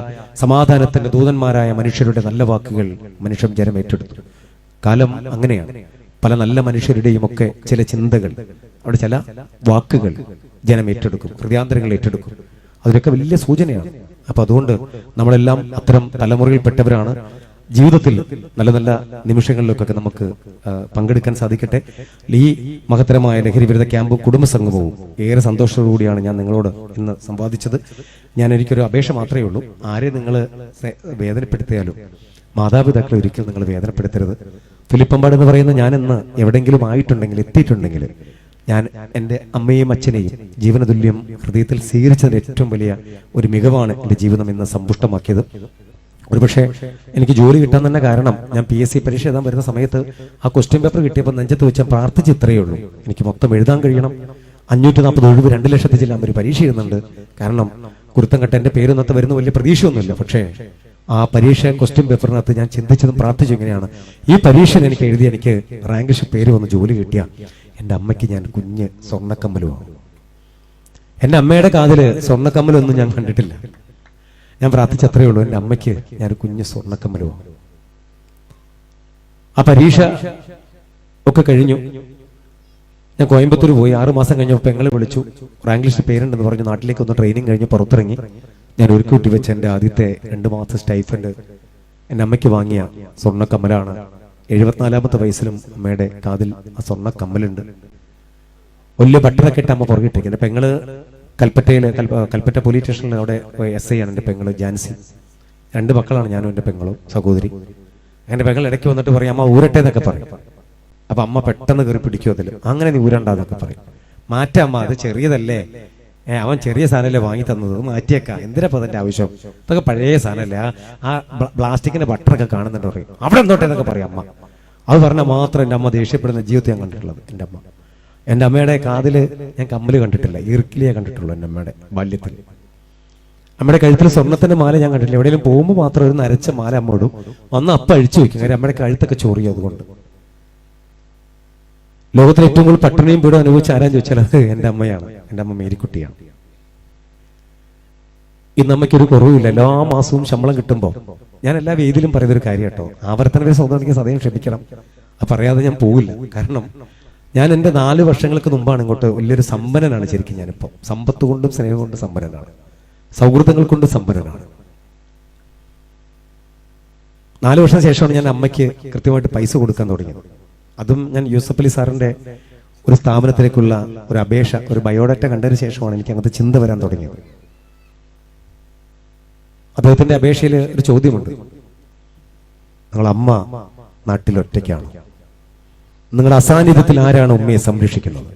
സമാധാനത്തിന്റെ ദൂതന്മാരായ മനുഷ്യരുടെ നല്ല വാക്കുകൾ മനുഷ്യൻ ജനം ഏറ്റെടുത്തു. കാലം അങ്ങനെയാണ്. പല നല്ല മനുഷ്യരുടെയും ഒക്കെ ചില ചിന്തകൾ, അവിടെ ചില വാക്കുകൾ ജനം ഏറ്റെടുക്കും, ഹൃദയാന്തരങ്ങൾ ഏറ്റെടുക്കും. അതിലൊക്കെ വലിയ സൂചനയാണ്. അപ്പൊ അതുകൊണ്ട് നമ്മളെല്ലാം അത്തരം തലമുറയിൽപ്പെട്ടവരാണ്. ജീവിതത്തിൽ നല്ല നല്ല നിമിഷങ്ങളിലൊക്കെ നമുക്ക് പങ്കെടുക്കാൻ സാധിക്കട്ടെ. ഈ മഹത്തരമായ ലഹരി വിരുദ്ധ ക്യാമ്പും കുടുംബസംഗമവും ഏറെ സന്തോഷത്തോടുകൂടിയാണ് ഞാൻ നിങ്ങളോട് ഇന്ന് സംവാദിച്ചത്. എനിക്കൊരു അപേക്ഷ മാത്രമേ ഉള്ളൂ, ആരെ നിങ്ങൾ വേദനപ്പെടുത്തിയാലും മാതാപിതാക്കളെ ഒരിക്കലും നിങ്ങൾ വേദനപ്പെടുത്തരുത്. ഫിലിപ്പമ്പാട് എന്ന് പറയുന്ന ഞാനിന്ന് എവിടെയെങ്കിലും ആയിട്ടുണ്ടെങ്കിൽ, എത്തിയിട്ടുണ്ടെങ്കിൽ, ഞാൻ എൻ്റെ അമ്മയെയും അച്ഛനെയും ജീവനതുല്യം ഹൃദയത്തിൽ സ്വീകരിച്ചതിന് ഏറ്റവും വലിയ ഒരു മികവാണ് എൻ്റെ ജീവിതം ഇന്ന് സമ്പുഷ്ടമാക്കിയത്. ഒരുപക്ഷെ എനിക്ക് ജോലി കിട്ടാൻ തന്നെ കാരണം, ഞാൻ PSC പരീക്ഷ എഴുതാൻ വരുന്ന സമയത്ത് ആ ക്വസ്റ്റ്യൻ പേപ്പർ കിട്ടിയപ്പോൾ നെഞ്ചത്ത് വെച്ചാൽ പ്രാർത്ഥിച്ച് ഇത്രയേ ഉള്ളൂ, എനിക്ക് മൊത്തം എഴുതാൻ കഴിയണം. 540 ഒഴിവ് 2 ലക്ഷത്തിൽ ജില്ല ഒരു പരീക്ഷ എഴുതുന്നുണ്ട്. കാരണം കുരുത്തം കെട്ട എൻ്റെ പേരൊന്നത്ത് വരുന്ന വലിയ പ്രതീക്ഷയൊന്നുമില്ല. പക്ഷേ ആ പരീക്ഷ ക്വസ്റ്റ്യൻ പേപ്പറിനകത്ത് ഞാൻ ചിന്തിച്ചതും പ്രാർത്ഥിച്ചു ഇങ്ങനെയാണ്, ഈ പരീക്ഷ എനിക്ക് എഴുതി എനിക്ക് റാങ്ക് ലിസ്റ്റ് പേര് വന്ന് ജോലി കിട്ടിയ എൻ്റെ അമ്മയ്ക്ക് ഞാൻ കുഞ്ഞ് സ്വർണ്ണക്കമ്മലുമാകും. എൻ്റെ അമ്മയുടെ കാതില് സ്വർണ്ണക്കമ്മലൊന്നും ഞാൻ കണ്ടിട്ടില്ല. ഞാൻ പ്രാർത്ഥിച്ചത്രേ ഉള്ളൂ, എൻ്റെ അമ്മയ്ക്ക് ഞാൻ കുഞ്ഞ് സ്വർണ്ണക്കമ്മലുമാകും. ആ പരീക്ഷ ഒക്കെ കഴിഞ്ഞു. ഞാൻ കോയമ്പത്തൂർ പോയി. 6 മാസം കഴിഞ്ഞപ്പോൾ പെങ്ങളെ വിളിച്ചു, റാങ്ക് ലിസ്റ്റ് പേരുണ്ടെന്ന് പറഞ്ഞു. നാട്ടിലേക്ക് ഒന്ന് ട്രെയിനിങ് കഴിഞ്ഞ് പുറത്തിറങ്ങി. ഞാൻ ഒരു കൂട്ടി വെച്ച എൻ്റെ ആദ്യത്തെ 2 മാസം സ്റ്റൈഫൻഡ് എൻ്റെ അമ്മയ്ക്ക് വാങ്ങിയ സ്വർണ്ണ കമ്മലാണ്. 74ാമത്തെ വയസ്സിലും അമ്മയുടെ കാതിൽ ആ സ്വർണ്ണ കമ്മലുണ്ട്. വലിയ ബട്ടറൊക്കെ ഇട്ട് അമ്മ പുറകിട്ടേക്ക്. എൻ്റെ പെങ്ങള് കൽപ്പറ്റ പോലീസ് സ്റ്റേഷനിൽ അവിടെ SI ആണ് എൻ്റെ പെങ്ങള് ജാൻസി. 2 മക്കളാണ്, ഞാനും എൻ്റെ പെങ്ങളും സഹോദരി. എൻ്റെ പെങ്ങൾ ഇടയ്ക്ക് വന്നിട്ട് പറയും, അമ്മ ഊരട്ടെ എന്നൊക്കെ പറയും. അപ്പൊ അമ്മ പെട്ടെന്ന് കയറി പിടിക്കും അതിൽ, അങ്ങനെ നീ ഊരണ്ടാന്നൊക്കെ പറയും. മാറ്റമ്മ, അത് ചെറിയതല്ലേ, അവൻ ചെറിയ സാധനമല്ലേ വാങ്ങി തന്നത്, മാറ്റിയേക്കാം, എന്തിനാ അതിന്റെ ആവശ്യം, ഇതൊക്കെ പഴയ സാധനമല്ലേ, ആ പ്ലാസ്റ്റിക്കിന്റെ ബട്ടറൊക്കെ കാണുന്നുണ്ട് പറയും, അവിടെ എന്തോട്ടെ എന്നൊക്കെ പറയും അമ്മ. അത് പറഞ്ഞാൽ മാത്രം എൻ്റെ അമ്മ ദേഷ്യപ്പെടുന്ന ജീവിതത്തെ ഞാൻ കണ്ടിട്ടുള്ളത്. എൻ്റെ അമ്മയുടെ കാതില് ഞാൻ കമ്മല് കണ്ടിട്ടില്ല, ഈർക്കിലിയെ കണ്ടിട്ടുള്ളൂ. എൻ്റെ അമ്മയുടെ ബാല്യത്തിൽ അമ്മയുടെ കഴുത്തിൽ സ്വർണ്ണത്തിന്റെ മാല ഞാൻ കണ്ടിട്ടില്ല. എവിടെയെങ്കിലും പോകുമ്പോൾ മാത്രം ഒരു നരച്ച മാല അമ്മ ഇടും, വന്ന് അപ്പം അഴിച്ചു വെക്കും. കാര്യം അമ്മയുടെ കഴുത്തൊക്കെ ചോറിയും. അതുകൊണ്ട് ലോകത്തിലെ ഏറ്റവും കൂടുതൽ പട്ടിണിയും പീടും അനുഭവിച്ച് ആരാന്ന് ചോദിച്ചാൽ അത് എൻ്റെ അമ്മയാണ്. എൻ്റെ അമ്മ മേരിക്കുട്ടിയാണ്. ഇന്ന് അമ്മയ്ക്കൊരു കുറവില്ല. എല്ലാ മാസവും ശമ്പളം കിട്ടുമ്പോൾ ഞാൻ എല്ലാ വേദിയിലും പറയുന്നൊരു കാര്യം കേട്ടോ, ആവർത്തന സ്വന്തം എനിക്ക് സദയം ക്ഷമിക്കണം, അത് പറയാതെ ഞാൻ പോവില്ല. കാരണം ഞാൻ എൻ്റെ 4 വർഷങ്ങൾക്ക് മുമ്പാണ് ഇങ്ങോട്ട് വലിയൊരു സമ്പന്നനാണ്. ശരിക്കും ഞാനിപ്പോൾ സമ്പത്ത് കൊണ്ടും സ്നേഹം കൊണ്ടും സമ്പന്നനാണ്, സൗഹൃദങ്ങൾ കൊണ്ടും സമ്പന്നനാണ്. 4 വർഷം ശേഷമാണ് ഞാൻ അമ്മയ്ക്ക് കൃത്യമായിട്ട് പൈസ കൊടുക്കാൻ തുടങ്ങിയത്. അതും ഞാൻ യൂസഫ് അലി സാറിന്റെ ഒരു സ്ഥാപനത്തിലേക്കുള്ള ഒരു അപേക്ഷ, ഒരു ബയോഡാറ്റ കണ്ടതിന് ശേഷമാണ് എനിക്ക് അങ്ങനത്തെ ചിന്ത വരാൻ തുടങ്ങിയത്. അദ്ദേഹത്തിന്റെ അപേക്ഷയിൽ ഒരു ചോദ്യമുണ്ട്, നിങ്ങളുടെ അമ്മ നാട്ടിൽ ഒറ്റയ്ക്കാണ്, നിങ്ങളുടെ അസാന്നിധ്യത്തിൽ ആരാണ് ഉമ്മയെ സംരക്ഷിക്കുന്നത്?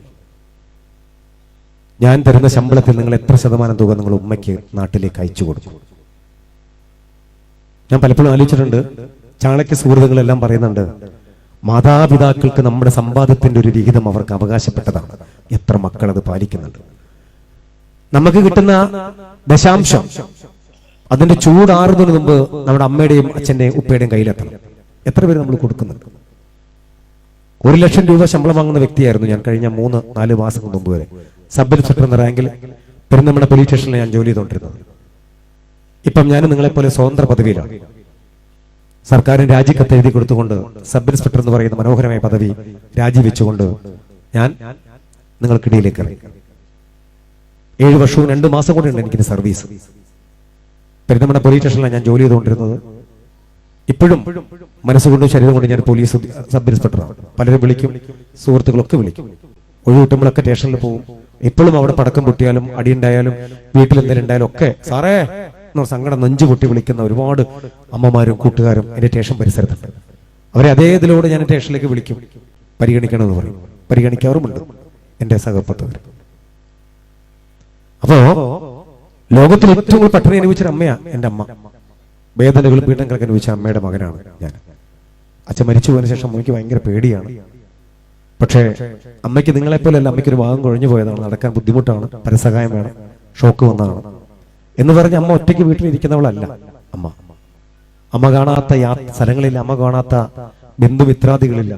ഞാൻ തരുന്ന ശമ്പളത്തിൽ നിങ്ങൾ എത്ര ശതമാനം തുക നിങ്ങൾ ഉമ്മയ്ക്ക് നാട്ടിലേക്ക് അയച്ചു കൊടുക്കും? ഞാൻ പലപ്പോഴും ആലോചിച്ചിട്ടുണ്ട്. ചാണക്യ സുഹൃത്തുക്കളെല്ലാം പറയുന്നുണ്ട്, മാതാപിതാക്കൾക്ക് നമ്മുടെ സമ്പാദ്യത്തിന്റെ ഒരു വിഹിതം അവർക്ക് അവകാശപ്പെട്ടതാണ്. എത്ര മക്കൾ അത് പാലിക്കുന്നുണ്ട്? നമുക്ക് കിട്ടുന്ന ദശാംശം അതിന്റെ ചൂടാറുന്നതിന് മുമ്പ് നമ്മുടെ അമ്മയുടെയും അച്ഛന്റെയും ഉപ്പയുടെയും കയ്യിലെത്തണം. എത്ര പേര് നമ്മൾ കൊടുക്കുന്നുണ്ട്? 1,00,000 രൂപ ശമ്പളം വാങ്ങുന്ന വ്യക്തിയായിരുന്നു ഞാൻ കഴിഞ്ഞ 3-4 മാസം മുമ്പ് വരെ. സബ് ഇൻസ്പെക്ടർ എന്ന റാങ്കിൽ പെരുന്തമണ്ണ പോലീസ് സ്റ്റേഷനിൽ ഞാൻ ജോലി ചെയ്തുകൊണ്ടിരുന്നത്. ഇപ്പം ഞാൻ നിങ്ങളെപ്പോലെ സ്വതന്ത്ര പദവിയിലാണ്. സർക്കാരിന് രാജിക്കത്ത് എഴുതി കൊടുത്തുകൊണ്ട് സബ് ഇൻസ്പെക്ടർ എന്ന് പറയുന്ന മനോഹരമായ പദവി രാജിവെച്ചുകൊണ്ട് ഞാൻ നിങ്ങൾക്കിടയിലേക്ക് ഇറങ്ങി. 7 വർഷവും 2 മാസം കൂടെ ഉണ്ട് എനിക്ക് സർവീസ്. പെരുന്തമണ്ണ പോലീസ് സ്റ്റേഷനിലാണ് ഞാൻ ജോലി ചെയ്തുകൊണ്ടിരുന്നത്. ഇപ്പോഴും മനസ്സുകൊണ്ടും ശരീരം കൊണ്ടും ഞാൻ പോലീസ് സബ് ഇൻസ്പെക്ടറാണ്. പലരും വിളിക്കും, സുഹൃത്തുക്കളൊക്കെ വിളിക്കും. ഒഴിവിട്ടുമ്പോഴൊക്കെ സ്റ്റേഷനിൽ പോകും. ഇപ്പോഴും അവിടെ പടക്കം പൊട്ടിയാലും അടിയുണ്ടായാലും വീട്ടിൽ എന്തെങ്കിലും ഉണ്ടായാലും ഒക്കെ സാറേ എന്നോ സങ്കടം നെഞ്ചു പൊട്ടി വിളിക്കുന്ന ഒരുപാട് അമ്മമാരും കൂട്ടുകാരും എന്റെ സ്റ്റേഷൻ പരിസരത്തുണ്ട്. അവരെ അതേ ഇതിലൂടെ ഞാൻ സ്റ്റേഷനിലേക്ക് വിളിക്കും, പരിഗണിക്കണമെന്ന് പറയും. പരിഗണിക്കാറുമുണ്ട് എന്റെ സഹപ്രവർത്തകർ. അപ്പോ ലോകത്തിൽ ഏറ്റവും കൂടുതൽ പട്ടിണി അനുഭവിച്ചൊരു അമ്മയാ എന്റെ അമ്മ. വേദനകളും പീഡനങ്ങളൊക്കെ അനുഭവിച്ച അമ്മയുടെ മകനാണ് ഞാൻ. അച്ഛൻ മരിച്ചു പോയതിനു ശേഷം അമ്മയ്ക്ക് ഭയങ്കര പേടിയാണ്. പക്ഷേ അമ്മയ്ക്ക് നിങ്ങളെപ്പോലെയല്ല, അമ്മയ്ക്കൊരു ഭാഗം കുഴഞ്ഞു പോയതാണ്, നടക്കാൻ ബുദ്ധിമുട്ടാണ്, പരസഹായം വേണം, ഷോക്ക് വന്നതാണ് എന്ന് പറഞ്ഞ് അമ്മ ഒറ്റയ്ക്ക് വീട്ടിലിരിക്കുന്നവളല്ല. അമ്മ കാണാത്ത സ്ഥലങ്ങളില്ല, അമ്മ കാണാത്ത ബന്ധുമിത്രാദികളില്ല,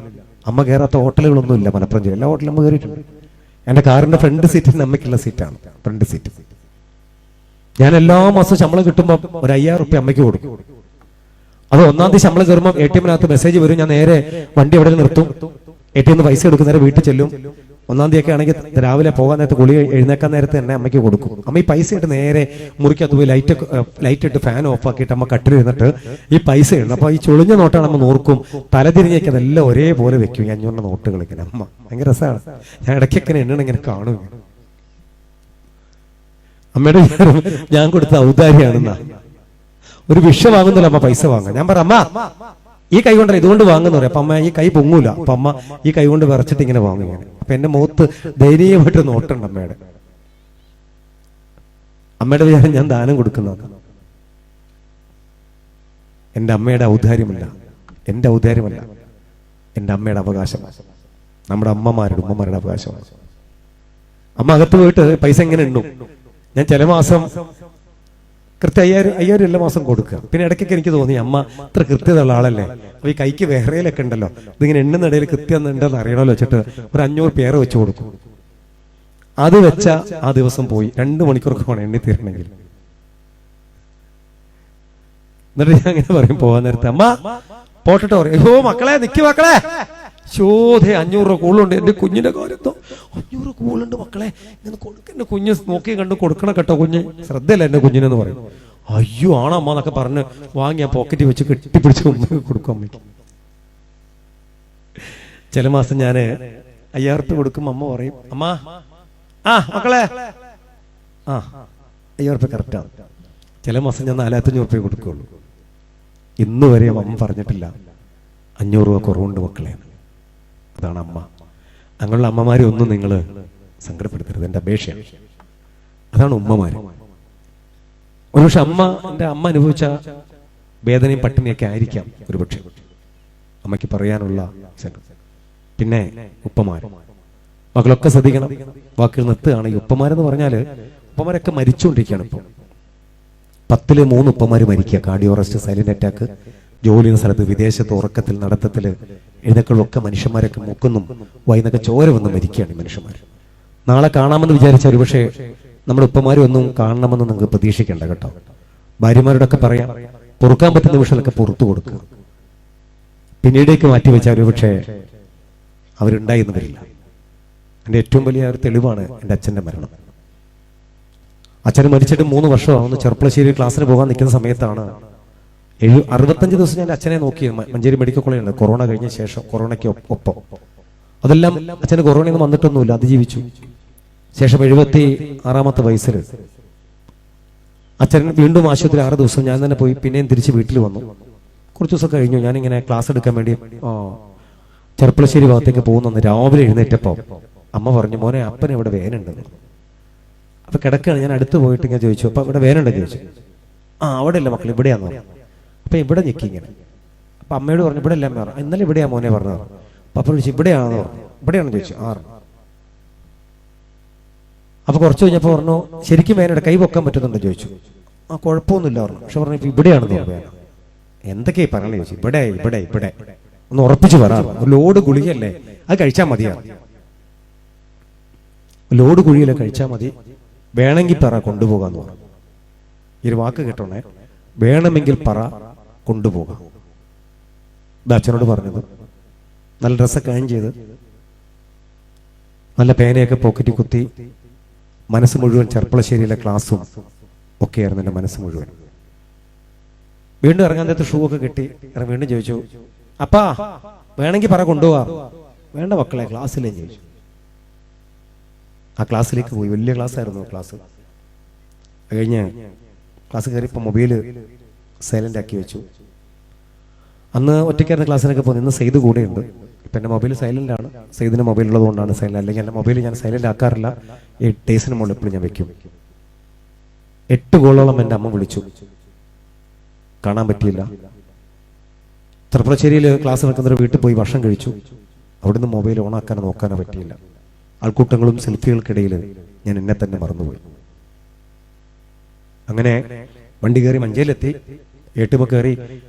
അമ്മ കയറാത്ത ഹോട്ടലുകളൊന്നുമില്ല. മലപ്പുറം ജില്ല എല്ലാ ഹോട്ടലും അമ്മ കയറിയിട്ടുണ്ട്. എന്റെ കാറിന്റെ ഫ്രണ്ട് സീറ്റിൽ അമ്മയ്ക്കുള്ള സീറ്റാണ്, ഫ്രണ്ട് സീറ്റ്. ഞാൻ എല്ലാ മാസവും ശമ്പളം കിട്ടുമ്പോൾ ഒരു 5,000 റുപ്യ അമ്മയ്ക്ക് കൊടുക്കും. അത് 1-ാം തീയതി ശമ്പളം കയറുമ്പോൾ ATM-നകത്ത് മെസ്സേജ് വരും. ഞാൻ നേരെ വണ്ടി എവിടെ നിർത്തും, ATM പൈസ എടുക്കും, നേരെ വീട്ടിൽ ചെല്ലും. 1-ാം തീയതി ഒക്കെ ആണെങ്കിൽ രാവിലെ പോകാൻ നേരത്ത് കുളി എഴുന്നേക്കാൻ നേരത്തെ തന്നെ അമ്മയ്ക്ക് കൊടുക്കും. അമ്മ ഈ പൈസ ഇട്ട് നേരെ മുറിക്കകത്ത് പോയി ലൈറ്റ് ഇട്ട് ഫാൻ ഓഫ് ആക്കിയിട്ട് അമ്മ കട്ടിലിരുന്നിട്ട് ഈ പൈസ ഇടും. അപ്പൊ ഈ ചുളിഞ്ഞ നോട്ടാണ് അമ്മ നോർക്കും, തലതിരിഞ്ഞേക്ക് അതെല്ലാം ഒരേപോലെ വെക്കും. 500 നോട്ടുകൾ ഇങ്ങനെ. അമ്മ ഭയങ്കര രസമാണ്. ഞാൻ ഇടയ്ക്കൊക്കെ എണ്ണ ഇങ്ങനെ കാണും. അമ്മയുടെ ഞാൻ കൊടുത്ത ഔദാര്യാണെന്നാ. ഒരു വിഷ വാങ്ങുന്നില്ല അമ്മ പൈസ വാങ്ങാൻ. ഞാൻ പറ അമ്മ ഈ കൈ കൊണ്ടല്ല ഇതുകൊണ്ട് വാങ്ങുന്ന പറയാം. അപ്പൊ അമ്മ ഈ കൈ പൊങ്ങൂല. അപ്പൊ അമ്മ ഈ കൈ കൊണ്ട് വിറച്ചിട്ട് ഇങ്ങനെ വാങ്ങും. ഇങ്ങനെ. അപ്പൊ എന്റെ മുഖത്ത് ദയനീയമായിട്ട് നോട്ടുണ്ട് അമ്മയുടെ. അമ്മയുടെ വിചാരം ഞാൻ ദാനം കൊടുക്കുന്നതാണ്. എന്റെ അമ്മയുടെ ഔദാര്യമല്ല, എന്റെ ഔദാര്യമല്ല, എന്റെ അമ്മയുടെ അവകാശമാണ്. നമ്മുടെ ഉമ്മമാരുടെ അവകാശമാണ്. അമ്മ അകത്ത് പോയിട്ട് പൈസ എങ്ങനെ ഉണ്ണും. ഞാൻ ചില മാസം കൃത്യം 5,000 എല്ലാ മാസം കൊടുക്കുക. പിന്നെ ഇടയ്ക്കൊക്കെ എനിക്ക് തോന്നി അമ്മ അത്ര കൃത്യതയുള്ള ആളല്ലേ, അപ്പൊ ഈ കൈക്ക് വേറെയിലൊക്കെ ഉണ്ടല്ലോ, ഇതിങ്ങനെ എണ്ണുന്നിടയിൽ കൃത്യം ഉണ്ടെന്ന് അറിയണമല്ലോ വെച്ചിട്ട് ഒരു 500 പേരെ വെച്ച് കൊടുക്കും. അത് വെച്ച ആ ദിവസം പോയി 2 മണിക്കൂറൊക്കെ വേണം എണ്ണി തീരണമെങ്കിൽ. എന്നിട്ട് ഞാൻ അങ്ങനെ പറയും പോകാൻ നേരത്തെ, അമ്മ പോട്ടിട്ട് പറയും, ഓ മക്കളെ നിക്ക് മക്കളെ, ശോധേ 500 രൂപ കൂടുതലുണ്ട് എന്റെ കുഞ്ഞിന്റെ കാര്യത്തോ. 500 കൂടുതലുണ്ട് മക്കളെ, ഇങ്ങനെ കൊടുക്ക, എന്റെ കുഞ്ഞ് നോക്കി കണ്ട് കൊടുക്കണം കേട്ടോ, കുഞ്ഞ് ശ്രദ്ധയല്ല എന്റെ കുഞ്ഞിനെന്ന് പറയും. അയ്യോ ആണോ അമ്മ എന്നൊക്കെ പറഞ്ഞ് വാങ്ങി ആ പോക്കറ്റ് വെച്ച് കെട്ടിപ്പിടിച്ച് ഉമ്മ കൊടുക്കും അമ്മയ്ക്ക്. ചില മാസം ഞാന് 5,000 രൂപ കൊടുക്കും. അമ്മ പറയും, അമ്മ മക്കളെ 5,000 രൂപ കറക്റ്റാണ്. ചില മാസം ഞാൻ 4,500 രൂപ കൊടുക്കുള്ളൂ. ഇന്ന് വരെ അമ്മ പറഞ്ഞിട്ടില്ല 500 രൂപ കുറവുണ്ട് മക്കളെ. അതാണ് അമ്മ. അങ്ങനെയുള്ള അമ്മമാരെ ഒന്നും നിങ്ങൾ സങ്കടപ്പെടുത്തരുത്, എന്റെ അപേക്ഷയാണ്. അതാണ് ഉമ്മമാര്. ഒരുപക്ഷെ എന്റെ അമ്മ അനുഭവിച്ച വേദനയും പട്ടിണിയൊക്കെ ആയിരിക്കാം ഒരുപക്ഷെ അമ്മയ്ക്ക് പറയാനുള്ള. പിന്നെ ഉപ്പമാര്, മക്കളൊക്കെ ശ്രദ്ധിക്കണം, വാക്കുകൾ നിർത്തുകയാണ്. ഈ ഉപ്പമാരെന്ന് പറഞ്ഞാല് ഉപ്പമാരൊക്കെ മരിച്ചുകൊണ്ടിരിക്കുകയാണ്. ഇപ്പൊ 10-ൽ 3 ഉപ്പമാര് മരിക്കുക. കാർഡിയോ അറസ്റ്റ്, സൈലന്റ് അറ്റാക്ക്, ജോലി ചെയ്യുന്ന സ്ഥലത്ത്, വിദേശത്ത്, ഉറക്കത്തിൽ, നടത്തത്തില്, എഴുന്നേക്കളൊക്കെ മനുഷ്യന്മാരൊക്കെ മുക്കുന്നും വൈന്നൊക്കെ ചോര വന്ന് മരിക്കുകയാണ് ഈ മനുഷ്യന്മാർ. നാളെ കാണാമെന്ന് വിചാരിച്ച ഒരുപക്ഷെ നമ്മുടെ ഉപ്പമാരും ഒന്നും കാണണമെന്ന് നിങ്ങൾക്ക് പ്രതീക്ഷിക്കേണ്ട കേട്ടോ. ഭാര്യമാരോടൊക്കെ പറയാം, പൊറുക്കാൻ പറ്റുന്ന നിമിഷങ്ങളൊക്കെ പുറത്തു കൊടുക്കുക. പിന്നീടേക്ക് മാറ്റിവെച്ചാൽ ഒരുപക്ഷെ അവരുണ്ടായിന്ന് വരില്ല. എൻ്റെ ഏറ്റവും വലിയ ഒരു തെളിവാണ് എൻ്റെ അച്ഛൻ്റെ മരണം. അച്ഛൻ മരിച്ചിട്ട് 3 വർഷമാവുന്നു. ചെറുപ്പളശ്ശേരി ക്ലാസ്സിന് പോകാൻ നിൽക്കുന്ന സമയത്താണ് 65 ദിവസം ഞാൻ അച്ഛനെ നോക്കി. മഞ്ചേരി മെഡിക്കൽ കോളേജിലുണ്ട്. കൊറോണ കഴിഞ്ഞ ശേഷം, കൊറോണയ്ക്ക് ഒപ്പം. അതെല്ലാം അച്ഛന് കൊറോണയൊന്നും വന്നിട്ടൊന്നുമില്ല, അതിജീവിച്ചു. ശേഷം 76-ാമത്തെ വയസ്സിൽ അച്ഛൻ വീണ്ടും ആശുപത്രി 6 ദിവസം ഞാൻ തന്നെ പോയി. പിന്നെയും തിരിച്ച് വീട്ടിൽ വന്നു. കുറച്ച് ദിവസം കഴിഞ്ഞു. ഞാനിങ്ങനെ ക്ലാസ് എടുക്കാൻ വേണ്ടി ചെറുപ്പളശ്ശേരി ഭാഗത്തേക്ക് പോകുന്നു. രാവിലെ എഴുന്നേറ്റപ്പോ അമ്മ പറഞ്ഞു, മോനെ അപ്പൻ ഇവിടെ വേനുണ്ടെന്ന്. അപ്പൊ കിടക്കുകയാണ്. ഞാൻ അടുത്ത് പോയിട്ട് ഇങ്ങനെ ചോദിച്ചു, അപ്പൊ ഇവിടെ വേനുണ്ടെന്ന് ചോദിച്ചു. അവിടെ അല്ല മക്കൾ, ഇവിടെയാന്ന് പറഞ്ഞു. അപ്പൊ ഇവിടെ ഞെക്കി ഇങ്ങനെ. അപ്പൊ അമ്മയോട് പറഞ്ഞു, ഇവിടെ അല്ല അമ്മ പറഞ്ഞു. ഇന്നലെ ഇവിടെയാ മോനെ പറഞ്ഞത്. അപ്പൊ ചോദിച്ചു, ഇവിടെയാണെന്ന് പറഞ്ഞു. ഇവിടെയാണെന്ന് ചോദിച്ചു. അപ്പൊ കുറച്ച് കഴിഞ്ഞപ്പോൾ പറഞ്ഞു, ശരിക്കും വേനയുടെ കൈ പൊക്കാൻ പറ്റുന്നുണ്ടോ ചോദിച്ചു. ആ കുഴപ്പമൊന്നുമില്ല പറഞ്ഞു. പക്ഷെ പറഞ്ഞു ഇപ്പൊ ഇവിടെയാണെന്ന് പറഞ്ഞു. എന്തൊക്കെയാ പറയണേ ചോദിച്ചു. ഇവിടെ ഇവിടെ ഇവിടെ ഒന്ന് ഉറപ്പിച്ചു പറ, ലോഡ് ഗുളികയല്ലേ അത് കഴിച്ചാൽ മതിയാണ്, ലോഡ് ഗുളികയല്ലേ കഴിച്ചാൽ മതി, വേണമെങ്കിൽ പറ കൊണ്ടുപോകാന്ന് പറഞ്ഞു. ഈ ഒരു വാക്ക് കേട്ടോണേ, വേണമെങ്കിൽ പറ കൊണ്ടുപോകാം. ഇത് അച്ഛനോട് പറഞ്ഞത്. നല്ല ഡ്രസ്സൊക്കെ അയൺ ചെയ്ത് നല്ല പേനയൊക്കെ പോക്കറ്റിൽ കുത്തി മനസ്സ് മുഴുവൻ ചെർപ്പളശ്ശേരിയിലെ ക്ലാസ്സും ഒക്കെയായിരുന്നു എൻ്റെ മനസ്സ് മുഴുവൻ. വീണ്ടും ഇറങ്ങാൻ നേരത്തെ ഷൂ ഒക്കെ കെട്ടി വീണ്ടും ചോദിച്ചു, അപ്പാ വേണമെങ്കിൽ പറ കൊണ്ടുപോകാം. വേണ്ട മക്കളെ ക്ലാസ്സിലേ ചോദിച്ചു. ആ ക്ലാസ്സിലേക്ക് പോയി. വലിയ ക്ലാസ് ആയിരുന്നു ക്ലാസ്. കഴിഞ്ഞ് ക്ലാസ് കയറി ഇപ്പം മൊബൈല് സൈലന്റ് ആക്കി വെച്ചു. അന്ന് ഒറ്റയ്ക്കായിരുന്ന ക്ലാസ്സിനൊക്കെ പോകുന്നത്. ഇന്ന് സെയ്ത് കൂടെയുണ്ട്. ഇപ്പം എൻ്റെ മൊബൈൽ സൈലന്റ് ആണ്. സെയ്തിന് മൊബൈൽ ഉള്ളത് കൊണ്ടാണ് സൈലന്റ്. അല്ലെങ്കിൽ എൻ്റെ മൊബൈൽ ഞാൻ സൈലന്റ് ആക്കാറില്ല. 8 ഡേയ്സിന് മുകളിൽ എപ്പോഴും ഞാൻ വെക്കും. 8 കോളോളം എൻ്റെ അമ്മ വിളിച്ചു, കാണാൻ പറ്റിയില്ല. ചെറുപ്പളശ്ശേരിയിൽ ക്ലാസ് നടക്കുന്നവർ വീട്ടിൽ പോയി ഭക്ഷണം കഴിച്ചു. അവിടുന്ന് മൊബൈൽ ഓണാക്കാനോ നോക്കാനോ പറ്റിയില്ല. ആൾക്കൂട്ടങ്ങളും സെൽഫികൾക്കിടയിൽ ഞാൻ എന്നെ തന്നെ മറന്നുപോയി. അങ്ങനെ വണ്ടി കയറി മഞ്ചേലെത്തി. ഏട്ടുമ്പോ കയറി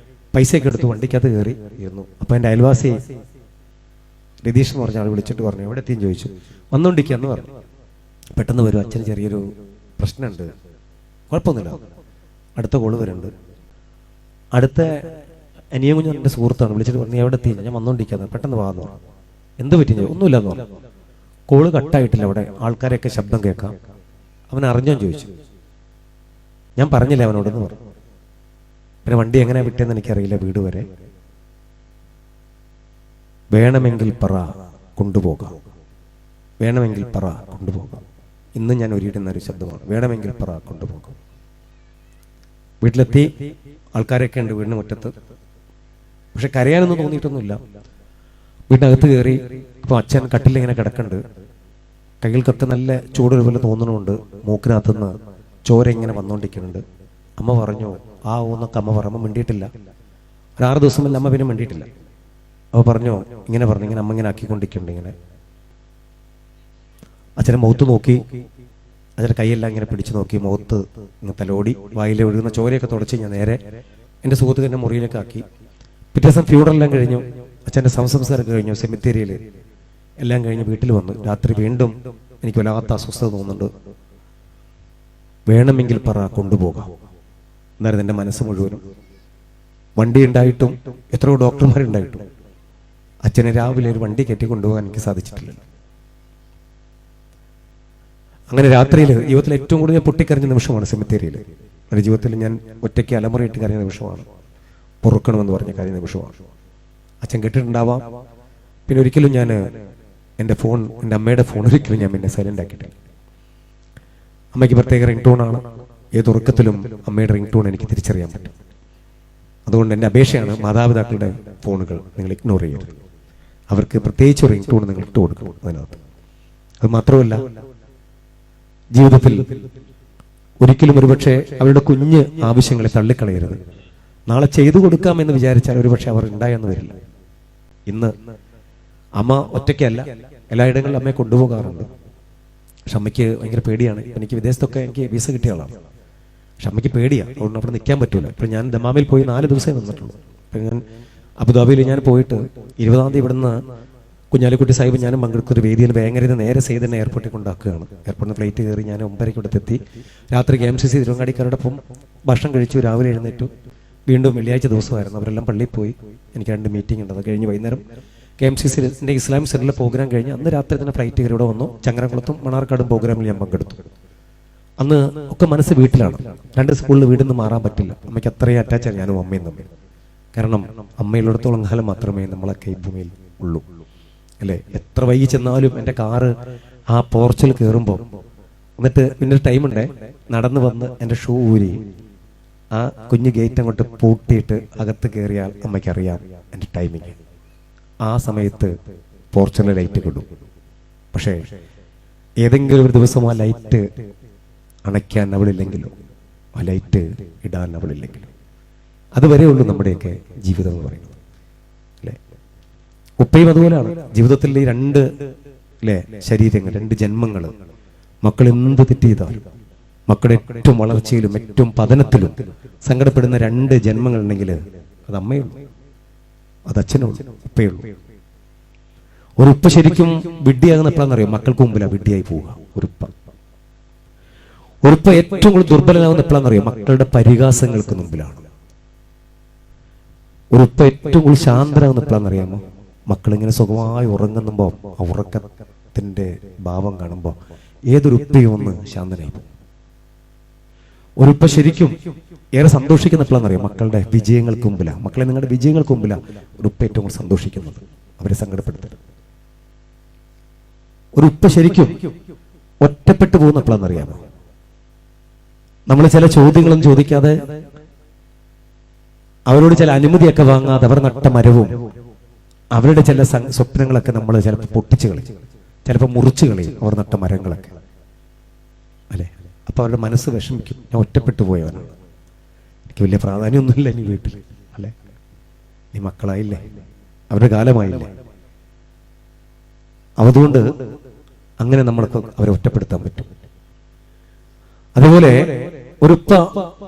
പൈസയൊക്കെ എടുത്ത് വണ്ടിക്കകത്ത് കയറി ഇരുന്നു. അപ്പൊ എൻ്റെ അയൽവാസി രതീഷ് എന്ന് പറഞ്ഞ ആൾ വിളിച്ചിട്ട് പറഞ്ഞു, എവിടെ എത്തിയെന്ന് ചോദിച്ചു. വന്നോണ്ടിരിക്കാന്ന് പറഞ്ഞു. പെട്ടെന്ന് വരും, അച്ഛന് ചെറിയൊരു പ്രശ്നമുണ്ട്. കുഴപ്പമൊന്നുമില്ല, അടുത്ത കോള് വരുന്നുണ്ട്. അടുത്ത അനിയൻ കുഞ്ഞ് എൻ്റെ സുഹൃത്താണ്. വിളിച്ചിട്ട് പറഞ്ഞു, എവിടെ എത്തി? ഞാൻ വന്നോണ്ടിരിക്കാന്ന്. പെട്ടെന്ന് വാന്ന് പറഞ്ഞു. എന്ത് പറ്റി? ഒന്നുമില്ലെന്ന് പറഞ്ഞു. കോള് കട്ടായിട്ടില്ല, അവിടെ ആൾക്കാരെയൊക്കെ ശബ്ദം കേൾക്കാം. അവൻ അറിഞ്ഞോന്ന് ചോദിച്ചു. ഞാൻ പറഞ്ഞില്ല അവനോടെന്ന് പറഞ്ഞു. പിന്നെ വണ്ടി എങ്ങനെ വിട്ടേന്ന് എനിക്കറിയില്ല വീട് വരെ. വേണമെങ്കിൽ പറ കൊണ്ടുപോകാം, വേണമെങ്കിൽ പറ കൊണ്ടുപോകാം. ഇന്ന് ഞാൻ ഒരിടുന്ന ഒരു ശബ്ദമാണ്, വേണമെങ്കിൽ പറ കൊണ്ടുപോകാം. വീട്ടിലെത്തി. ആൾക്കാരൊക്കെ ഉണ്ട് വീടിന് മുറ്റത്ത്. പക്ഷെ കരയാനൊന്നും തോന്നിയിട്ടൊന്നുമില്ല. വീടിനകത്ത് കയറി. ഇപ്പൊ അച്ഛൻ കട്ടിലിങ്ങനെ കിടക്കുന്നുണ്ട്. കൈകൾക്കൊക്കെ നല്ല ചൂടൊരു പോലെ തോന്നണമുണ്ട്. മൂക്കിനകത്തുനിന്ന് ചോര ഇങ്ങനെ വന്നുകൊണ്ടിരിക്കുന്നുണ്ട്. അമ്മ പറഞ്ഞു, ആ ഊന്നൊക്കെ അമ്മ പറഞ്ഞു. അമ്മ മിണ്ടിയിട്ടില്ല. ഒരു 6 ദിവസം വല്ല അമ്മ പിന്നെ മിണ്ടിയിട്ടില്ല. അവ പറഞ്ഞു, ഇങ്ങനെ പറഞ്ഞു, ഇങ്ങനെ അമ്മ ഇങ്ങനെ ആക്കിക്കൊണ്ടിരിക്കുന്നുണ്ട്. ഇങ്ങനെ അച്ഛനെ മുഖത്ത് നോക്കി. അച്ഛൻ്റെ കൈയെല്ലാം ഇങ്ങനെ പിടിച്ചു നോക്കി. മുഖത്ത് ഇങ്ങനെ തലോടി. വായിലെ ഒഴുകുന്ന ചോരയൊക്കെ തുടച്ച് ഞാൻ നേരെ എൻ്റെ സുഹൃത്തുക്കളുടെ മുറിയിലേക്ക് ആക്കി. പിറ്റേ ദിവസം ഫ്യൂണറെല്ലാം കഴിഞ്ഞു. അച്ഛൻ്റെ സംസ്കാരമൊക്കെ കഴിഞ്ഞു. സെമിത്തേരിയിൽ എല്ലാം കഴിഞ്ഞ് വീട്ടിൽ വന്നു. രാത്രി വീണ്ടും എനിക്ക് വല്ലാത്ത അസ്വസ്ഥത തോന്നുന്നുണ്ട്. വേണമെങ്കിൽ പറ കൊണ്ടുപോകാം എന്നായിരുന്നു എൻ്റെ മനസ്സ് മുഴുവനും. വണ്ടി ഉണ്ടായിട്ടും എത്രയോ ഡോക്ടർമാരുണ്ടായിട്ടും അച്ഛനെ രാവിലെ ഒരു വണ്ടി കയറ്റി കൊണ്ടുപോകാൻ എനിക്ക് സാധിച്ചിട്ടില്ല. അങ്ങനെ രാത്രിയിൽ ജീവിതത്തിൽ ഏറ്റവും കൂടുതൽ പൊട്ടിക്കരഞ്ഞ നിമിഷമാണ് സെമിത്തേരിയിൽ. എൻ്റെ ജീവിതത്തിൽ ഞാൻ ഒറ്റയ്ക്ക് അലമുറയിട്ട് കരഞ്ഞ നിമിഷമാണ്. പൊറുക്കണമെന്ന് പറഞ്ഞ കരഞ്ഞ നിമിഷമാണ്. അച്ഛൻ കേട്ടിട്ടുണ്ടാവാം. പിന്നെ ഒരിക്കലും ഞാൻ എൻ്റെ ഫോൺ, എൻ്റെ അമ്മയുടെ ഫോൺ ഒരിക്കലും ഞാൻ പിന്നെ സൈലന്റ് ആക്കിയിട്ടില്ല. അമ്മയ്ക്ക് പ്രത്യേക റിംഗ് ടോണാണ്. ഏത് ഉറക്കത്തിലും അമ്മയുടെ റിംഗ് ടോൺ എനിക്ക് തിരിച്ചറിയാൻ പറ്റും. അതുകൊണ്ട് എൻ്റെ അപേക്ഷയാണ്, മാതാപിതാക്കളുടെ ഫോണുകൾ നിങ്ങൾ ഇഗ്നോർ ചെയ്യരുത്. അവർക്ക് പ്രത്യേകിച്ച് റിംഗ് ടോൺ നിങ്ങൾ ഇട്ട് കൊടുക്കണം അതിനകത്ത്. അത് മാത്രമല്ല, ജീവിതത്തിൽ ഒരിക്കലും ഒരുപക്ഷെ അവരുടെ കുഞ്ഞ് ആവശ്യങ്ങളെ തള്ളിക്കളയരുത്. നാളെ ചെയ്തു കൊടുക്കാമെന്ന് വിചാരിച്ചാൽ ഒരുപക്ഷെ അവർ ഉണ്ടായെന്ന് വരില്ല. ഇന്ന് അമ്മ ഒറ്റയ്ക്കല്ല, എല്ലായിടങ്ങളിലും അമ്മയെ കൊണ്ടുപോകാറുണ്ട്. പക്ഷെ അമ്മയ്ക്ക് ഭയങ്കര പേടിയാണ്. എനിക്ക് വിദേശത്തൊക്കെ എനിക്ക് വിസ കിട്ടിയ ആളാണ്. പക്ഷെ അമ്മയ്ക്ക് പേടിയാണ്. അതുകൊണ്ട് അവിടെ നിൽക്കാൻ പറ്റൂല. ഇപ്പം ഞാൻ ദമാമിൽ പോയി 4 ദിവസമേ നിന്നിട്ടുള്ളൂ. ഇപ്പം ഞാൻ അബുദാബിയിൽ ഞാൻ പോയിട്ട് 20-ാം തീയതി ഇവിടുന്ന് കുഞ്ഞാലിക്കുട്ടി സാഹിബ് ഞാനും പങ്കെടുത്തൊരു വേദിയിൽ വേങ്ങരയിൽ നിന്ന് നേരെ സെയ്തിനെ എയർപോർട്ടിൽ കൊണ്ടാക്കുകയാണ്. എയർപോർട്ടിൽ നിന്ന് ഫ്ലൈറ്റ് കയറി ഞാൻ 9:30 ഇവിടത്തെത്തി. രാത്രി KMCC തിരുവങ്ങാടിക്കാരോടൊപ്പം ഭക്ഷണം കഴിച്ചു. രാവിലെ എഴുന്നേറ്റു. വീണ്ടും വെള്ളിയാഴ്ച ദിവസമായിരുന്നു. അവരെല്ലാം പള്ളിയിൽ പോയി. എനിക്ക് 2 മീറ്റിംഗ് ഉണ്ട്. അത് കഴിഞ്ഞ് വൈകുന്നേരം KMCC ഇസ്ലാമിക് സെന്ററിലെ പ്രോഗ്രാം കഴിഞ്ഞ് അന്ന് രാത്രി തന്നെ ഫ്ലൈറ്റ് കയറി ഇവിടെ വന്നു. ചങ്ങരംകുളത്തും മണാർക്കാടും പ്രോഗ്രാമിൽ ഞാൻ പങ്കെടുത്തു. അന്ന് ഒക്കെ മനസ്സ് വീട്ടിലാണ്. 2 സ്കൂളിൽ വീട്ടിൽ നിന്ന് മാറാൻ പറ്റില്ല. അമ്മയ്ക്ക് അത്രയും അറ്റാച്ചാണ് ഞാനും അമ്മയും തമ്മിൽ. കാരണം അമ്മയുള്ളിടത്തോളം കാലം മാത്രമേ നമ്മളൊക്കെ ഈ ഭൂമിയിൽ ഉള്ളൂ, അല്ലേ? എത്ര വൈകി ചെന്നാലും എൻ്റെ കാറ് ആ പോർച്ചിൽ കയറുമ്പോൾ, എന്നിട്ട് പിന്നെ ടൈമുണ്ടേ, നടന്നു വന്ന് എൻ്റെ ഷൂ ഊരി ആ കുഞ്ഞു ഗേറ്റ് അങ്ങോട്ട് പൂട്ടിയിട്ട് അകത്ത് കയറിയാൽ അമ്മയ്ക്കറിയാം എൻ്റെ ടൈമിങ്. ആ സമയത്ത് പോർച്ചിലെ ലൈറ്റ് കിട്ടും. പക്ഷേ ഏതെങ്കിലും ഒരു ദിവസം ആ ലൈറ്റ് അണയ്ക്കാൻ അവളില്ലെങ്കിലോ, ആ ലൈറ്റ് ഇടാൻ അവളില്ലെങ്കിലോ, അതുവരെ ഉള്ളൂ നമ്മുടെയൊക്കെ ജീവിതം എന്ന് പറയുന്നത്, അല്ലേ? ഉപ്പയും അതുപോലെയാണ്. ജീവിതത്തിൽ ഈ 2 അല്ലേ ശരീരങ്ങൾ, 2 ജന്മങ്ങൾ മക്കൾ എന്ത് തെറ്റ് ചെയ്താലും, മക്കളുടെ ഏറ്റവും വളർച്ചയിലും ഏറ്റവും പതനത്തിലും സങ്കടപ്പെടുന്ന 2 ജന്മങ്ങളുണ്ടെങ്കിൽ അത് അമ്മയുള്ളൂ, അത് അച്ഛനുള്ളൂ, ഉപ്പയുള്ളൂ. ഒരു ഉപ്പ ശരിക്കും വിഡ്ഢിയാകുന്ന എപ്പോഴാണെന്നറിയോ? മക്കൾക്ക് മുമ്പിലാണ് വിഡ്ഢിയായി പോവുക. ഒരുപ്പ ഏറ്റവും കൂടുതൽ ദുർബലനാകുന്ന എപ്പോഴാണെന്നറിയോ? മക്കളുടെ പരിഹാസങ്ങൾക്ക് മുമ്പിലാണ്. ഒരുപ്പ ഏറ്റവും കൂടുതൽ ശാന്തനാകുന്ന എപ്പോഴാണെന്നറിയാമോ? മക്കളിങ്ങനെ സുഖമായി ഉറങ്ങുമ്പോൾ ആ ഉറക്കത്തിന്റെ ഭാവം കാണുമ്പോൾ ഏതൊരു ഉപ്പയും ഒന്ന് ശാന്തനായി പോകും. ഒരുപ്പ ശരിക്കും ഏറെ സന്തോഷിക്കുന്ന എപ്പോഴാണെന്നറിയാം? മക്കളുടെ വിജയങ്ങൾക്ക് മുമ്പിലാണ്. മക്കളെ, നിങ്ങളുടെ വിജയങ്ങൾക്ക് മുമ്പിലാണ് ഒരു ഉപ്പ ഏറ്റവും കൂടുതൽ സന്തോഷിക്കുന്നത്. അവരെ സങ്കടപ്പെടുത്തരുത്. ഒരു ഉപ്പ ശരിക്കും ഒറ്റപ്പെട്ടു പോകുന്ന എപ്പോഴാണെന്നറിയാമോ? നമ്മൾ ചില ചോദ്യങ്ങളും ചോദിക്കാതെ, അവരോട് ചില അനുമതിയൊക്കെ വാങ്ങാതെ, അവർ നട്ട മരവും അവരുടെ ചില സ്വപ്നങ്ങളൊക്കെ നമ്മൾ ചിലപ്പോൾ പൊട്ടിച്ചു കളയും, ചിലപ്പോൾ മുറിച്ചു കളയും, അവർ നട്ട മരങ്ങളൊക്കെ, അല്ലെ? അപ്പൊ അവരുടെ മനസ്സ് വിഷമിക്കും. ഞാൻ ഒറ്റപ്പെട്ടു പോയവനാണ്, എനിക്ക് വലിയ പ്രാധാന്യമൊന്നുമില്ല ഇനി വീട്ടിൽ, അല്ലെ? നീ മക്കളായില്ലേ, അവരുടെ കാലമായില്ലേ. അതുകൊണ്ട് അങ്ങനെ നമ്മൾക്ക് അവരെ ഒറ്റപ്പെടുത്താൻ പറ്റും. അതുപോലെ ഒരുപ്പ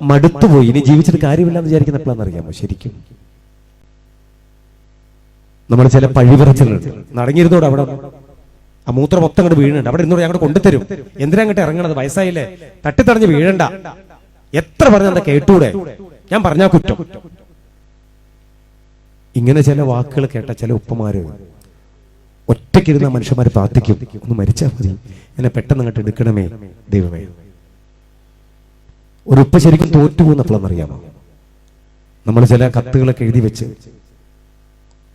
മടുത്തുപോയി, ഇനി ജീവിച്ചിട്ട് കാര്യമില്ലാന്ന് വിചാരിക്കുന്ന എപ്പോഴാണെന്നറിയാമോ? ശരിക്കും നമ്മൾ ചില പഴിപറച്ചിലുണ്ട്. നടങ്ങിയിരുന്നോട് അവിടെ ആ മൂത്രം മൊത്തം അങ്ങോട്ട് വീഴുന്നുണ്ട്, അവിടെ ഇരുന്നോട് ഞങ്ങൾ കൊണ്ടുതരും, എന്തിനാ അങ്ങോട്ട് ഇറങ്ങണത്, വയസ്സായില്ലേ, തട്ടിത്തടഞ്ഞ് വീഴണ്ട, എത്ര പറഞ്ഞാൽ എന്താ കേട്ടൂടെ, ഞാൻ പറഞ്ഞാ കുറ്റം. ഇങ്ങനെ ചില വാക്കുകൾ കേട്ട ചില ഉപ്പമാര് ഒറ്റയ്ക്കിരുന്ന മനുഷ്യന്മാര് പ്രാർത്ഥിക്കും, ഒന്ന് മരിച്ചാൽ മതി, എന്നെ പെട്ടെന്ന് അങ്ങോട്ട് എടുക്കണമേ ദൈവമേ. ഒരു ഉപ്പ ശരിക്കും തോറ്റുപോകുന്ന എപ്പോഴാണെന്നറിയാമോ? നമ്മൾ ചില കത്തുകളൊക്കെ എഴുതി വെച്ച്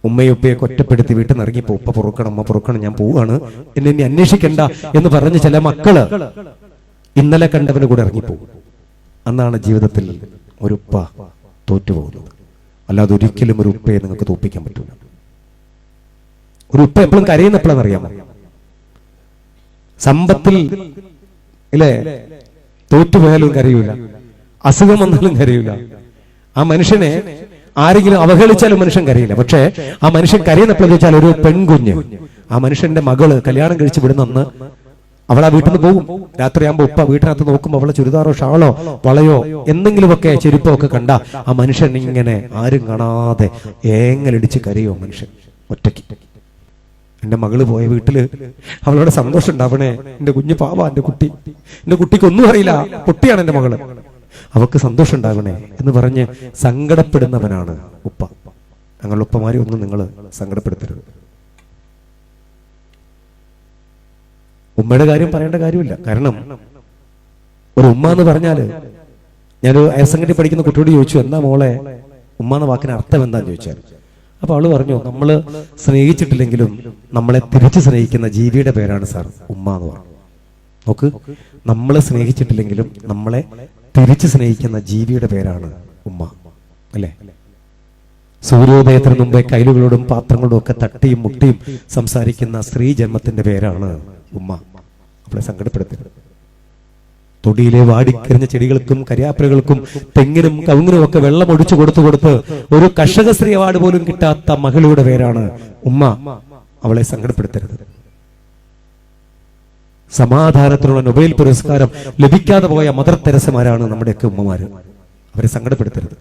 ഉമ്മയും ഉപ്പയൊക്കെ ഒറ്റപ്പെടുത്തി വീട്ടിൽ നിന്ന് ഇറങ്ങിപ്പോ, ഉപ്പ പൊറുക്കണം, അമ്മ പൊറുക്കണം, ഞാൻ പോവാണ്, എന്നെ ഇനി അന്വേഷിക്കണ്ട എന്ന് പറഞ്ഞ് ചില മക്കള് ഇന്നലെ കണ്ടവന് കൂടെ ഇറങ്ങിപ്പോകും. അന്നാണ് ജീവിതത്തിൽ ഒരു ഉപ്പ തോറ്റുപോകുന്നത്. അല്ലാതെ ഒരിക്കലും ഒരു ഉപ്പയെ നിങ്ങൾക്ക് തോൽപ്പിക്കാൻ പറ്റൂല. ഒരു ഉപ്പ എപ്പോഴും കരയുന്ന എപ്പോഴാണെന്നറിയാമോ? സമ്പത്തിൽ ഇല്ലേ, തോറ്റുപോയാലും കരയൂല, അസുഖം വന്നാലും കരയൂല. ആ മനുഷ്യനെ ആരെങ്കിലും അവഹേളിച്ചാലും മനുഷ്യൻ കരയില്ല. പക്ഷേ ആ മനുഷ്യൻ കരയുന്നപ്പോഴെന്ന് വെച്ചാൽ ഒരു പെൺകുഞ്ഞ്, ആ മനുഷ്യന്റെ മകള് കല്യാണം കഴിച്ച് വിടുന്നെന്ന് അവൾ ആ വീട്ടിൽ നിന്ന് പോകും. രാത്രിയാകുമ്പോ ഉപ്പ വീട്ടിനകത്ത് നോക്കുമ്പോൾ അവളെ ചുരിദാറോ ഷാളോ വളയോ എന്തെങ്കിലുമൊക്കെ ചെരുപ്പോ ഒക്കെ കണ്ട ആ മനുഷ്യൻ ഇങ്ങനെ ആരും കാണാതെ ഏങ്ങലടിച്ച് കരയോ മനുഷ്യൻ ഒറ്റയ്ക്ക്. എന്റെ മകള് പോയ വീട്ടില് അവളോട് സന്തോഷം ഉണ്ടാവണേ, എന്റെ കുഞ്ഞു പാവ, എന്റെ കുട്ടിക്ക് ഒന്നും അറിയില്ല, പൊട്ടിയാണ് എന്റെ മകള്, അവക്ക് സന്തോഷം ഉണ്ടാകണേ എന്ന് പറഞ്ഞ് സങ്കടപ്പെടുന്നവനാണ് ഉപ്പ. ഞങ്ങളുടെ ഉപ്പമാരെ ഒന്നും നിങ്ങൾ സങ്കടപ്പെടുത്തരുത്. ഉമ്മയുടെ കാര്യം പറയേണ്ട കാര്യമില്ല. കാരണം ഒരു ഉമ്മ എന്ന് പറഞ്ഞാല്, ഞാനൊരു ഹയർ സെക്കൻഡറി പഠിക്കുന്ന കുട്ടിയോട് ചോദിച്ചു, എന്താ മോളെ ഉമ്മ എന്ന വാക്കിന് അർത്ഥം എന്താന്ന് ചോദിച്ചാൽ, അപ്പൊ അവള് പറഞ്ഞു, നമ്മള് സ്നേഹിച്ചിട്ടില്ലെങ്കിലും നമ്മളെ തിരിച്ചു സ്നേഹിക്കുന്ന ജീവിയുടെ പേരാണ് സാർ ഉമ്മ എന്ന് പറഞ്ഞു. നോക്ക്, നമ്മളെ സ്നേഹിച്ചിട്ടില്ലെങ്കിലും നമ്മളെ തിരിച്ചു സ്നേഹിക്കുന്ന ജീവിയുടെ പേരാണ് ഉമ്മ, അല്ലെ? സൂര്യോദയത്തിന് മുമ്പേ കൈലുകളോടും പാത്രങ്ങളോടും ഒക്കെ തട്ടിയും മുട്ടിയും സംസാരിക്കുന്ന സ്ത്രീ ജന്മത്തിന്റെ പേരാണ് ഉമ്മ. അവളെ സങ്കടപ്പെടുത്തരുത്. തൊടിയിലെ വാടിക്കരിഞ്ഞ ചെടികൾക്കും കരിയാപ്പിലകൾക്കും തെങ്ങിനും കവുങ്ങിനും ഒക്കെ വെള്ളം ഒഴിച്ചു കൊടുത്ത് ഒരു കർഷക സ്ത്രീ അവാർഡ് പോലും കിട്ടാത്ത മകളുടെ പേരാണ് ഉമ്മ. അവളെ സങ്കടപ്പെടുത്തരുത്. സമാധാനത്തിനുള്ള നൊബേൽ പുരസ്കാരം ലഭിക്കാതെ പോയ മദർ തെരേസമാരാണ് നമ്മുടെയൊക്കെ ഉമ്മമാര്. അവരെ സങ്കടപ്പെടുത്തരുത്.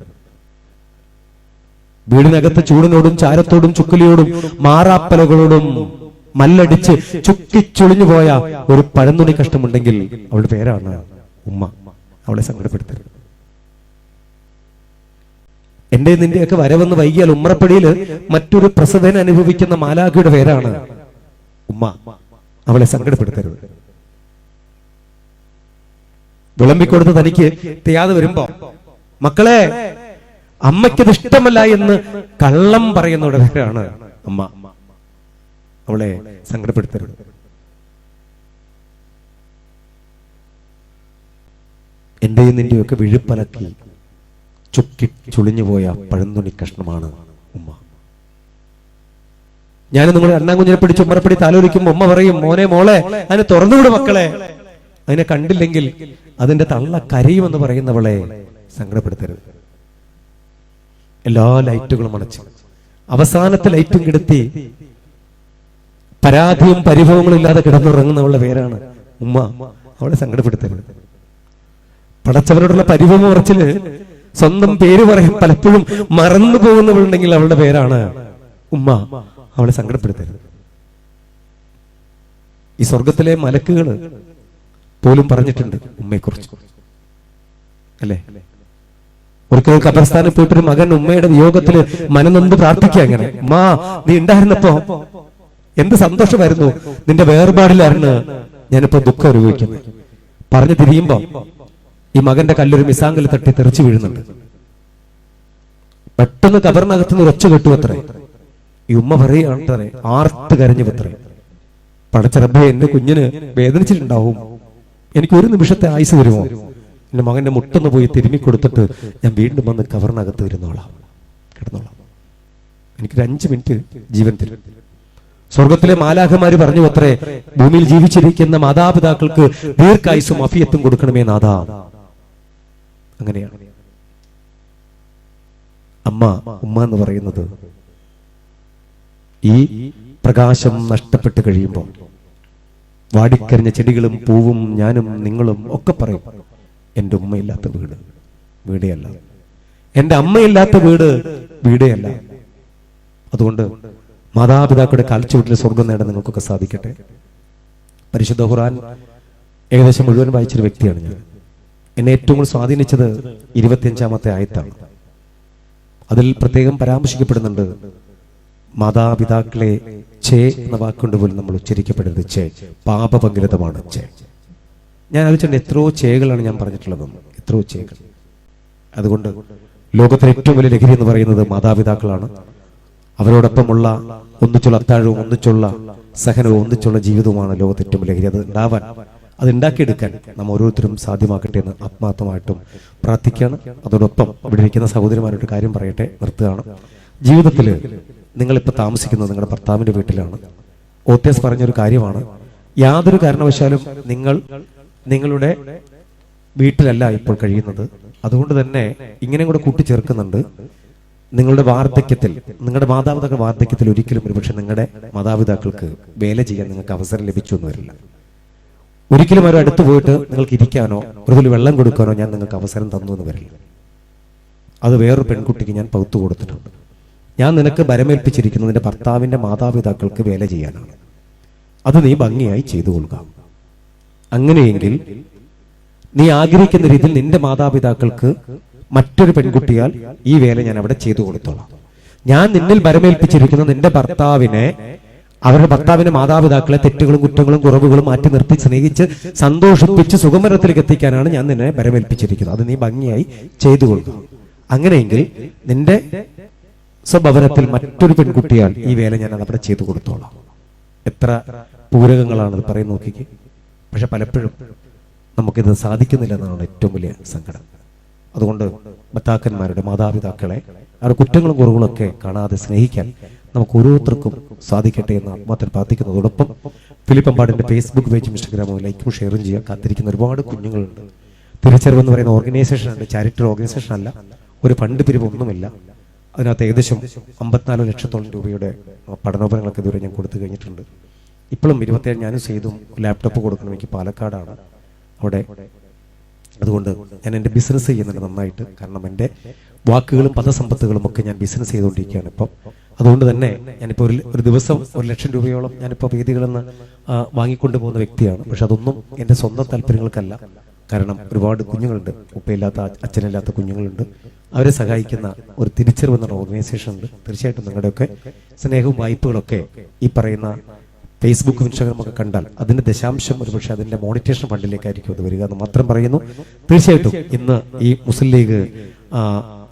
വീടിനകത്ത് ചൂടിനോടും ചാരത്തോടും ചുക്കലിയോടും മാറാപ്പലകളോടും മല്ലടിച്ച് ചുക്കിച്ചുളിഞ്ഞു പോയ ഒരു പഴന്തുണി കഷ്ടമുണ്ടെങ്കിൽ അവളുടെ പേരാണ് ഉമ്മ. അവളെ സങ്കടപ്പെടുത്തരുത്. എന്റെ നിന്റെയൊക്കെ വരവെന്ന് വൈകിയാൽ ഉമ്മറപ്പടിയിൽ മറ്റൊരു പ്രസവേന അനുഭവിക്കുന്ന മാലാഖയുടെ പേരാണ് ഉമ്മ. അവളെ സങ്കടപ്പെടുത്തരുത്. വിളമ്പിക്കൊടുത്ത് തനിക്ക് തിയാതെ വരുമ്പോ, മക്കളെ അമ്മയ്ക്കത് ഇഷ്ടമല്ല എന്ന് കള്ളം പറയുന്നവരുടെ പേരാണ് അമ്മ. അവളെ സങ്കടപ്പെടുത്തരുത്. എന്റെയും നിന്റെയൊക്കെ വിഴുപ്പലക്കി ചുക്കി ചുളിഞ്ഞുപോയ പഴന്തുണി കഷ്ണമാണ് ഉമ്മ. ഞാൻ നിങ്ങളെ അണ്ണാങ്കുഞ്ഞിനെ പിടിച്ച് ഉമ്മറപ്പടി താലോലിക്കുമ്പോ ഉമ്മ പറയും, മോനെ മോളെ അതിനെ തുറന്നുവിട് മക്കളെ. അതിനെ കണ്ടില്ലെങ്കിൽ അതിന്റെ തള്ള കരയുമെന്ന് പറയുന്നവളെ സങ്കടപ്പെടുത്തരുത്. എല്ലാ ലൈറ്റുകളും അണച്ച് അവസാനത്തെ ലൈറ്റും കിടത്തി പരാതിയും പരിഭവങ്ങളും ഇല്ലാതെ കിടന്നുറങ്ങുന്നവളുടെ പേരാണ് ഉമ്മ. അവളെ സങ്കടപ്പെടുത്തരുത്. പടച്ചവരോടുള്ള പരിഭവം ഉറച്ചില് സ്വന്തം പേര് പറയാൻ പലപ്പോഴും മറന്നു പോകുന്നവളുണ്ടെങ്കിൽ അവളുടെ പേരാണ് ഉമ്മ. അവളെ സങ്കടപ്പെടുത്തരുത്. ഈ സ്വർഗത്തിലെ മലക്കുകൾ പോലും പറഞ്ഞിട്ടുണ്ട് ഉമ്മയെക്കുറിച്ച്, അല്ലേ? ഒരിക്കൽ ഖബർസ്ഥാനിൽ പോയിട്ടൊരു മകൻ ഉമ്മയുടെ വിയോഗത്തില് മനനൊന്ന് പ്രാർത്ഥിക്കുക. അങ്ങനെ, ഉമ്മാ നീ ഉണ്ടായിരുന്നപ്പോ എന്ത് സന്തോഷമായിരുന്നു, നിന്റെ വേർപാടിലായിരുന്നു ഞാനിപ്പോ ദുഃഖം അനുഭവിക്കുന്നത്. പറഞ്ഞു തിരിയുമ്പോ ഈ മകന്റെ കല്ലൊരു മിസാങ്കൽ തട്ടി തെറിച്ചു വീഴുന്നുണ്ട്. പെട്ടെന്ന് കബറിനകത്തുനിന്ന് ഒച്ച കെട്ടുവത്രേ. ഈ ഉമ്മ പറയുകയാണത്രേ, ആർത്ത് കരഞ്ഞു പത്രേ, പടച്ച റബ്ബേ എന്റെ കുഞ്ഞിന് വേദനിച്ചിട്ടുണ്ടാവും, എനിക്ക് ഒരു നിമിഷത്തെ ആയുസ് തരുമോ? എന്റെ മകന്റെ മുട്ടൊന്ന് പോയി തിരുമ്മി കൊടുത്തിട്ട് ഞാൻ വീണ്ടും വന്ന് കവറിനകത്ത് കിടന്നോളാം, എനിക്കൊരു 5 മിനിറ്റ് ജീവൻ തരും. സ്വർഗത്തിലെ മാലാഖമാര് പറഞ്ഞു അത്രേ, ഭൂമിയിൽ ജീവിച്ചിരിക്കുന്ന മാതാപിതാക്കൾക്ക് ദീർഘായുസും അഫിയത്തും കൊടുക്കണമേ നാഥാ. അങ്ങനെയാണ് ഉമ്മ എന്ന് പറയുന്നത്. ഈ പ്രകാശം നഷ്ടപ്പെട്ട് കഴിയുമ്പോൾ വാടിക്കരിഞ്ഞ ചെടികളും പൂവും ഞാനും നിങ്ങളും ഒക്കെ പറയും, എന്റെ ഉമ്മയില്ലാത്ത വീട് വീടേയല്ല, എന്റെ അമ്മയില്ലാത്ത വീട് വീടേയല്ല. അതുകൊണ്ട് മാതാപിതാക്കളുടെ കാൽച്ചുവട്ടിൽ സ്വർഗം നേടാൻ നിങ്ങൾക്കൊക്കെ സാധിക്കട്ടെ. പരിശുദ്ധ ഖുർആൻ ഏകദേശം മുഴുവൻ വായിച്ചൊരു വ്യക്തിയാണ് ഞാൻ. എന്നെ ഏറ്റവും കൂടുതൽ സ്വാധീനിച്ചത് 25-ാമത്തെ ആയത്താണ്. അതിൽ പ്രത്യേകം പരാമർശിക്കപ്പെടുന്നുണ്ട്, മാതാപിതാക്കളെ ചേ എന്ന വാക്കുകൊണ്ട് പോലും നമ്മൾ ഉച്ചരിക്കപ്പെടരുത്. ചേ പാപപങ്കിലതമാണ്. ചേ ഞാൻ ആലോചിച്ചിട്ടുണ്ട്, എത്രയോ ചേകളാണ് ഞാൻ പറഞ്ഞിട്ടുള്ളത്, എത്രയോ ചേകൾ. അതുകൊണ്ട് ലോകത്തിലെ ഏറ്റവും വലിയ ലഹരി എന്ന് പറയുന്നത് മാതാപിതാക്കളാണ്. അവരോടൊപ്പമുള്ള ഒന്നിച്ചുള്ള അത്താഴവും ഒന്നിച്ചുള്ള സഹനവും ഒന്നിച്ചുള്ള ജീവിതവുമാണ് ലോകത്തെ ഏറ്റവും വലിയ ലഹരി. അത് ഉണ്ടാവാൻ, അത് ഉണ്ടാക്കിയെടുക്കാൻ നാം ഓരോരുത്തരും സാധ്യമാക്കട്ടെ എന്ന് ആത്മാർത്ഥമായിട്ടും പ്രാർത്ഥിക്കുകയാണ്. അതോടൊപ്പം ഇവിടെ ഇരിക്കുന്ന സഹോദരിമാരുടെ കാര്യം പറയട്ടെ, നിർത്തുകയാണ്. ജീവിതത്തിൽ നിങ്ങളിപ്പോൾ താമസിക്കുന്നത് നിങ്ങളുടെ ഭർത്താവിന്റെ വീട്ടിലാണ്. ഓത്യസ് പറഞ്ഞൊരു കാര്യമാണ്, യാതൊരു കാരണവശാലും നിങ്ങൾ നിങ്ങളുടെ വീട്ടിലല്ല ഇപ്പോൾ കഴിയുന്നത്. അതുകൊണ്ട് തന്നെ ഇങ്ങനെ കൂടെ കൂട്ടിച്ചേർക്കുന്നുണ്ട്, നിങ്ങളുടെ വാർദ്ധക്യത്തിൽ, നിങ്ങളുടെ മാതാപിതാക്കളുടെ വാർദ്ധക്യത്തിൽ ഒരിക്കലും ഒരുപക്ഷെ നിങ്ങളുടെ മാതാപിതാക്കൾക്ക് വേല ചെയ്യാൻ നിങ്ങൾക്ക് അവസരം ലഭിച്ചു എന്ന് വരില്ല. ഒരിക്കലും അവർ അടുത്ത് പോയിട്ട് നിങ്ങൾക്ക് ഇരിക്കാനോ ഒരു തുള്ളി വെള്ളം കൊടുക്കാനോ ഞാൻ നിങ്ങൾക്ക് അവസരം തന്നു എന്ന് വരില്ല. അത് വേറൊരു പെൺകുട്ടിക്ക് ഞാൻ പൗത്തു കൊടുത്തിട്ടുണ്ട്. ഞാൻ നിനക്ക് ബരമേൽപ്പിച്ചിരിക്കുന്നത് നിന്റെ ഭർത്താവിന്റെ മാതാപിതാക്കൾക്ക് വേല ചെയ്യാനാണ്. അത് നീ ഭംഗിയായി ചെയ്തു കൊള്ളുക. അങ്ങനെയെങ്കിൽ നീ ആഗ്രഹിക്കുന്ന രീതിയിൽ നിന്റെ മാതാപിതാക്കൾക്ക് മറ്റൊരു പെൺകുട്ടിയാൽ ഈ വേല ഞാൻ അവിടെ ചെയ്തു കൊടുത്തോളാം. ഞാൻ നിന്നിൽ ബരമേൽപ്പിച്ചിരിക്കുന്നത് നിന്റെ ഭർത്താവിനെ, അവരുടെ ഭർത്താവിന്റെ മാതാപിതാക്കളെ തെറ്റുകളും കുറ്റങ്ങളും കുറവുകളും മാറ്റി നിർത്തി സ്നേഹിച്ച് സന്തോഷിപ്പിച്ച് സുഖമരത്തിലേക്ക് എത്തിക്കാനാണ് ഞാൻ നിന്നെ ബരമേൽപ്പിച്ചിരിക്കുന്നത്. അത് നീ ഭംഗിയായി ചെയ്തു കൊള്ളുക. അങ്ങനെയെങ്കിൽ നിന്റെ സ്വഭവനത്തിൽ മറ്റൊരു പെൺകുട്ടിയാൽ ഈ വേല ഞാൻ അവിടെ ചെയ്തു കൊടുത്തോളാം. എത്ര പൂരകങ്ങളാണ് അത് പറയുന്നത് നോക്കിക്ക്. പക്ഷെ പലപ്പോഴും നമുക്കിത് സാധിക്കുന്നില്ല എന്നാണ് ഏറ്റവും വലിയ സങ്കടം. അതുകൊണ്ട് ഭർത്താക്കന്മാരുടെ മാതാപിതാക്കളെ അവരുടെ കുറ്റങ്ങളും കുറവുകളൊക്കെ കാണാതെ സ്നേഹിക്കാൻ നമുക്ക് ഓരോരുത്തർക്കും സാധിക്കട്ടെ എന്ന് ആത്മാർത്ഥത്തിൽ പ്രാർത്ഥിക്കുന്നതോടൊപ്പം ഫിലിപ്പമ്പാടിന്റെ ഫേസ്ബുക്ക് പേജും ഇൻസ്റ്റാഗ്രാമും ലൈക്കും ഷെയറും ചെയ്യാൻ കാത്തിരിക്കുന്ന ഒരുപാട് കുഞ്ഞുങ്ങളുണ്ട്. തിരിച്ചറിവെന്ന് പറയുന്ന ഓർഗനൈസേഷൻ ഉണ്ട്, ചാരിറ്ററി ഓർഗനൈസേഷൻ അല്ല, ഒരു ഫണ്ട് പിരിവൊന്നുമില്ല. അതിനകത്ത് ഏകദേശം 54 ലക്ഷത്തോളം രൂപയുടെ പഠനോപകരണങ്ങളൊക്കെ ഇതുവരെ ഞാൻ കൊടുത്തു കഴിഞ്ഞിട്ടുണ്ട്. ഇപ്പോഴും 27 ഞാനും ചെയ്തും ലാപ്ടോപ്പ് കൊടുക്കണം, എനിക്ക് പാലക്കാടാണ് അവിടെ. അതുകൊണ്ട് ഞാൻ എൻ്റെ ബിസിനസ് ചെയ്യുന്നുണ്ട് നന്നായിട്ട്. കാരണം എൻ്റെ വാക്കുകളും പദസമ്പത്തുകളും ഒക്കെ ഞാൻ ബിസിനസ് ചെയ്തുകൊണ്ടിരിക്കുകയാണ് ഇപ്പം. അതുകൊണ്ട് തന്നെ ഞാനിപ്പോൾ ഒരു ദിവസം 1 ലക്ഷം രൂപയോളം ഞാനിപ്പോൾ വേദികളിൽ നിന്ന് വാങ്ങിക്കൊണ്ടു പോകുന്ന വ്യക്തിയാണ്. പക്ഷെ അതൊന്നും എൻ്റെ സ്വന്തം താല്പര്യങ്ങൾക്കല്ല. കാരണം ഒരുപാട് കുഞ്ഞുങ്ങളുണ്ട്, ഉപ്പയില്ലാത്ത അച്ഛനില്ലാത്ത കുഞ്ഞുങ്ങളുണ്ട്. അവരെ സഹായിക്കുന്ന ഒരു തിരിച്ചറിവ് എന്നുള്ള ഓർഗനൈസേഷൻ ഉണ്ട്. തീർച്ചയായിട്ടും നിങ്ങളുടെയൊക്കെ സ്നേഹവും വായ്പകളൊക്കെ ഈ പറയുന്ന ഫേസ്ബുക്കും ഇൻസ്റ്റാഗ്രാമും ഒക്കെ കണ്ടാൽ അതിന്റെ ദശാംശം ഒരുപക്ഷെ അതിന്റെ മോണിറ്റേഷൻ ഫണ്ടിലേക്കായിരിക്കും അത് വരിക എന്ന് മാത്രം പറയുന്നു. തീർച്ചയായിട്ടും ഇന്ന് ഈ മുസ്ലിം ലീഗ്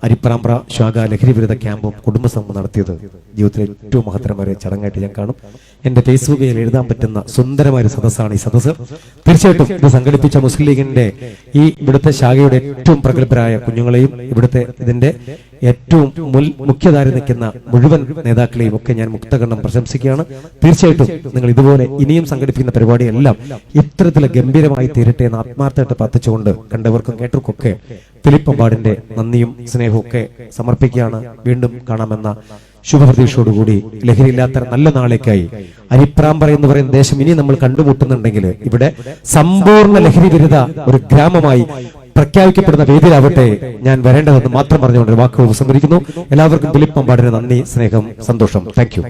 അരിപ്രാമ്പ്ര ശാഖ ലഹരി വിരുദ്ധ ക്യാമ്പും കുടുംബസംഘം നടത്തിയത് ജീവിതത്തിലെ ഏറ്റവും മഹത്തരമായ ചടങ്ങായിട്ട് ഞാൻ കാണും. എന്റെ ഫേസ്ബുക്കിൽ എഴുതാൻ പറ്റുന്ന സുന്ദരമായ ഒരു സദസ്സാണ് ഈ സദസ്സ്. തീർച്ചയായിട്ടും ഇത് സംഘടിപ്പിച്ച മുസ്ലിം ലീഗിന്റെ ഈ ഇവിടുത്തെ ശാഖയുടെ ഏറ്റവും പ്രഗത്ഭരായ കുഞ്ഞുങ്ങളെയും ഇവിടുത്തെ ഇതിന്റെ ഏറ്റവും മുഖ്യധാര നിൽക്കുന്ന മുഴുവൻ നേതാക്കളെയും ഒക്കെ ഞാൻ മുക്തകണ്ഠം പ്രശംസിക്കുകയാണ്. തീർച്ചയായിട്ടും നിങ്ങൾ ഇതുപോലെ ഇനിയും സംഘടിപ്പിക്കുന്ന പരിപാടിയെല്ലാം ഇത്തരത്തിലെ ഗംഭീരമായി തീരട്ടെ എന്ന് ആത്മാർത്ഥമായിട്ട് പ്രാർത്ഥിച്ചുകൊണ്ട് കണ്ടവർക്കും കേട്ടവർക്കൊക്കെ ഫിലിപ്പമ്പാടിന്റെ നന്ദിയും സ്നേഹവും ഒക്കെ സമർപ്പിക്കുകയാണ്. വീണ്ടും കാണാമെന്ന ശുഭപ്രതീക്ഷയോടുകൂടി ലഹരിയില്ലാത്ത നല്ല നാളേക്കായി അരിപ്രാമ്പറ എന്ന് പറയുന്ന ദേശം ഇനി നമ്മൾ കണ്ടുമുട്ടുന്നുണ്ടെങ്കിൽ ഇവിടെ സമ്പൂർണ്ണ ലഹരി വിരുദ്ധ ഒരു ഗ്രാമമായി പ്രഖ്യാപിക്കപ്പെടുന്ന വേദിയിലാവട്ടെ ഞാൻ വരേണ്ടതെന്ന് മാത്രം പറഞ്ഞുകൊണ്ട് വാക്കുകൾ ഉപസംഹരിക്കുന്നു. എല്ലാവർക്കും ദിലീപ് മമ്പാടിന് നന്ദി, സ്നേഹം, സന്തോഷം. Thank you.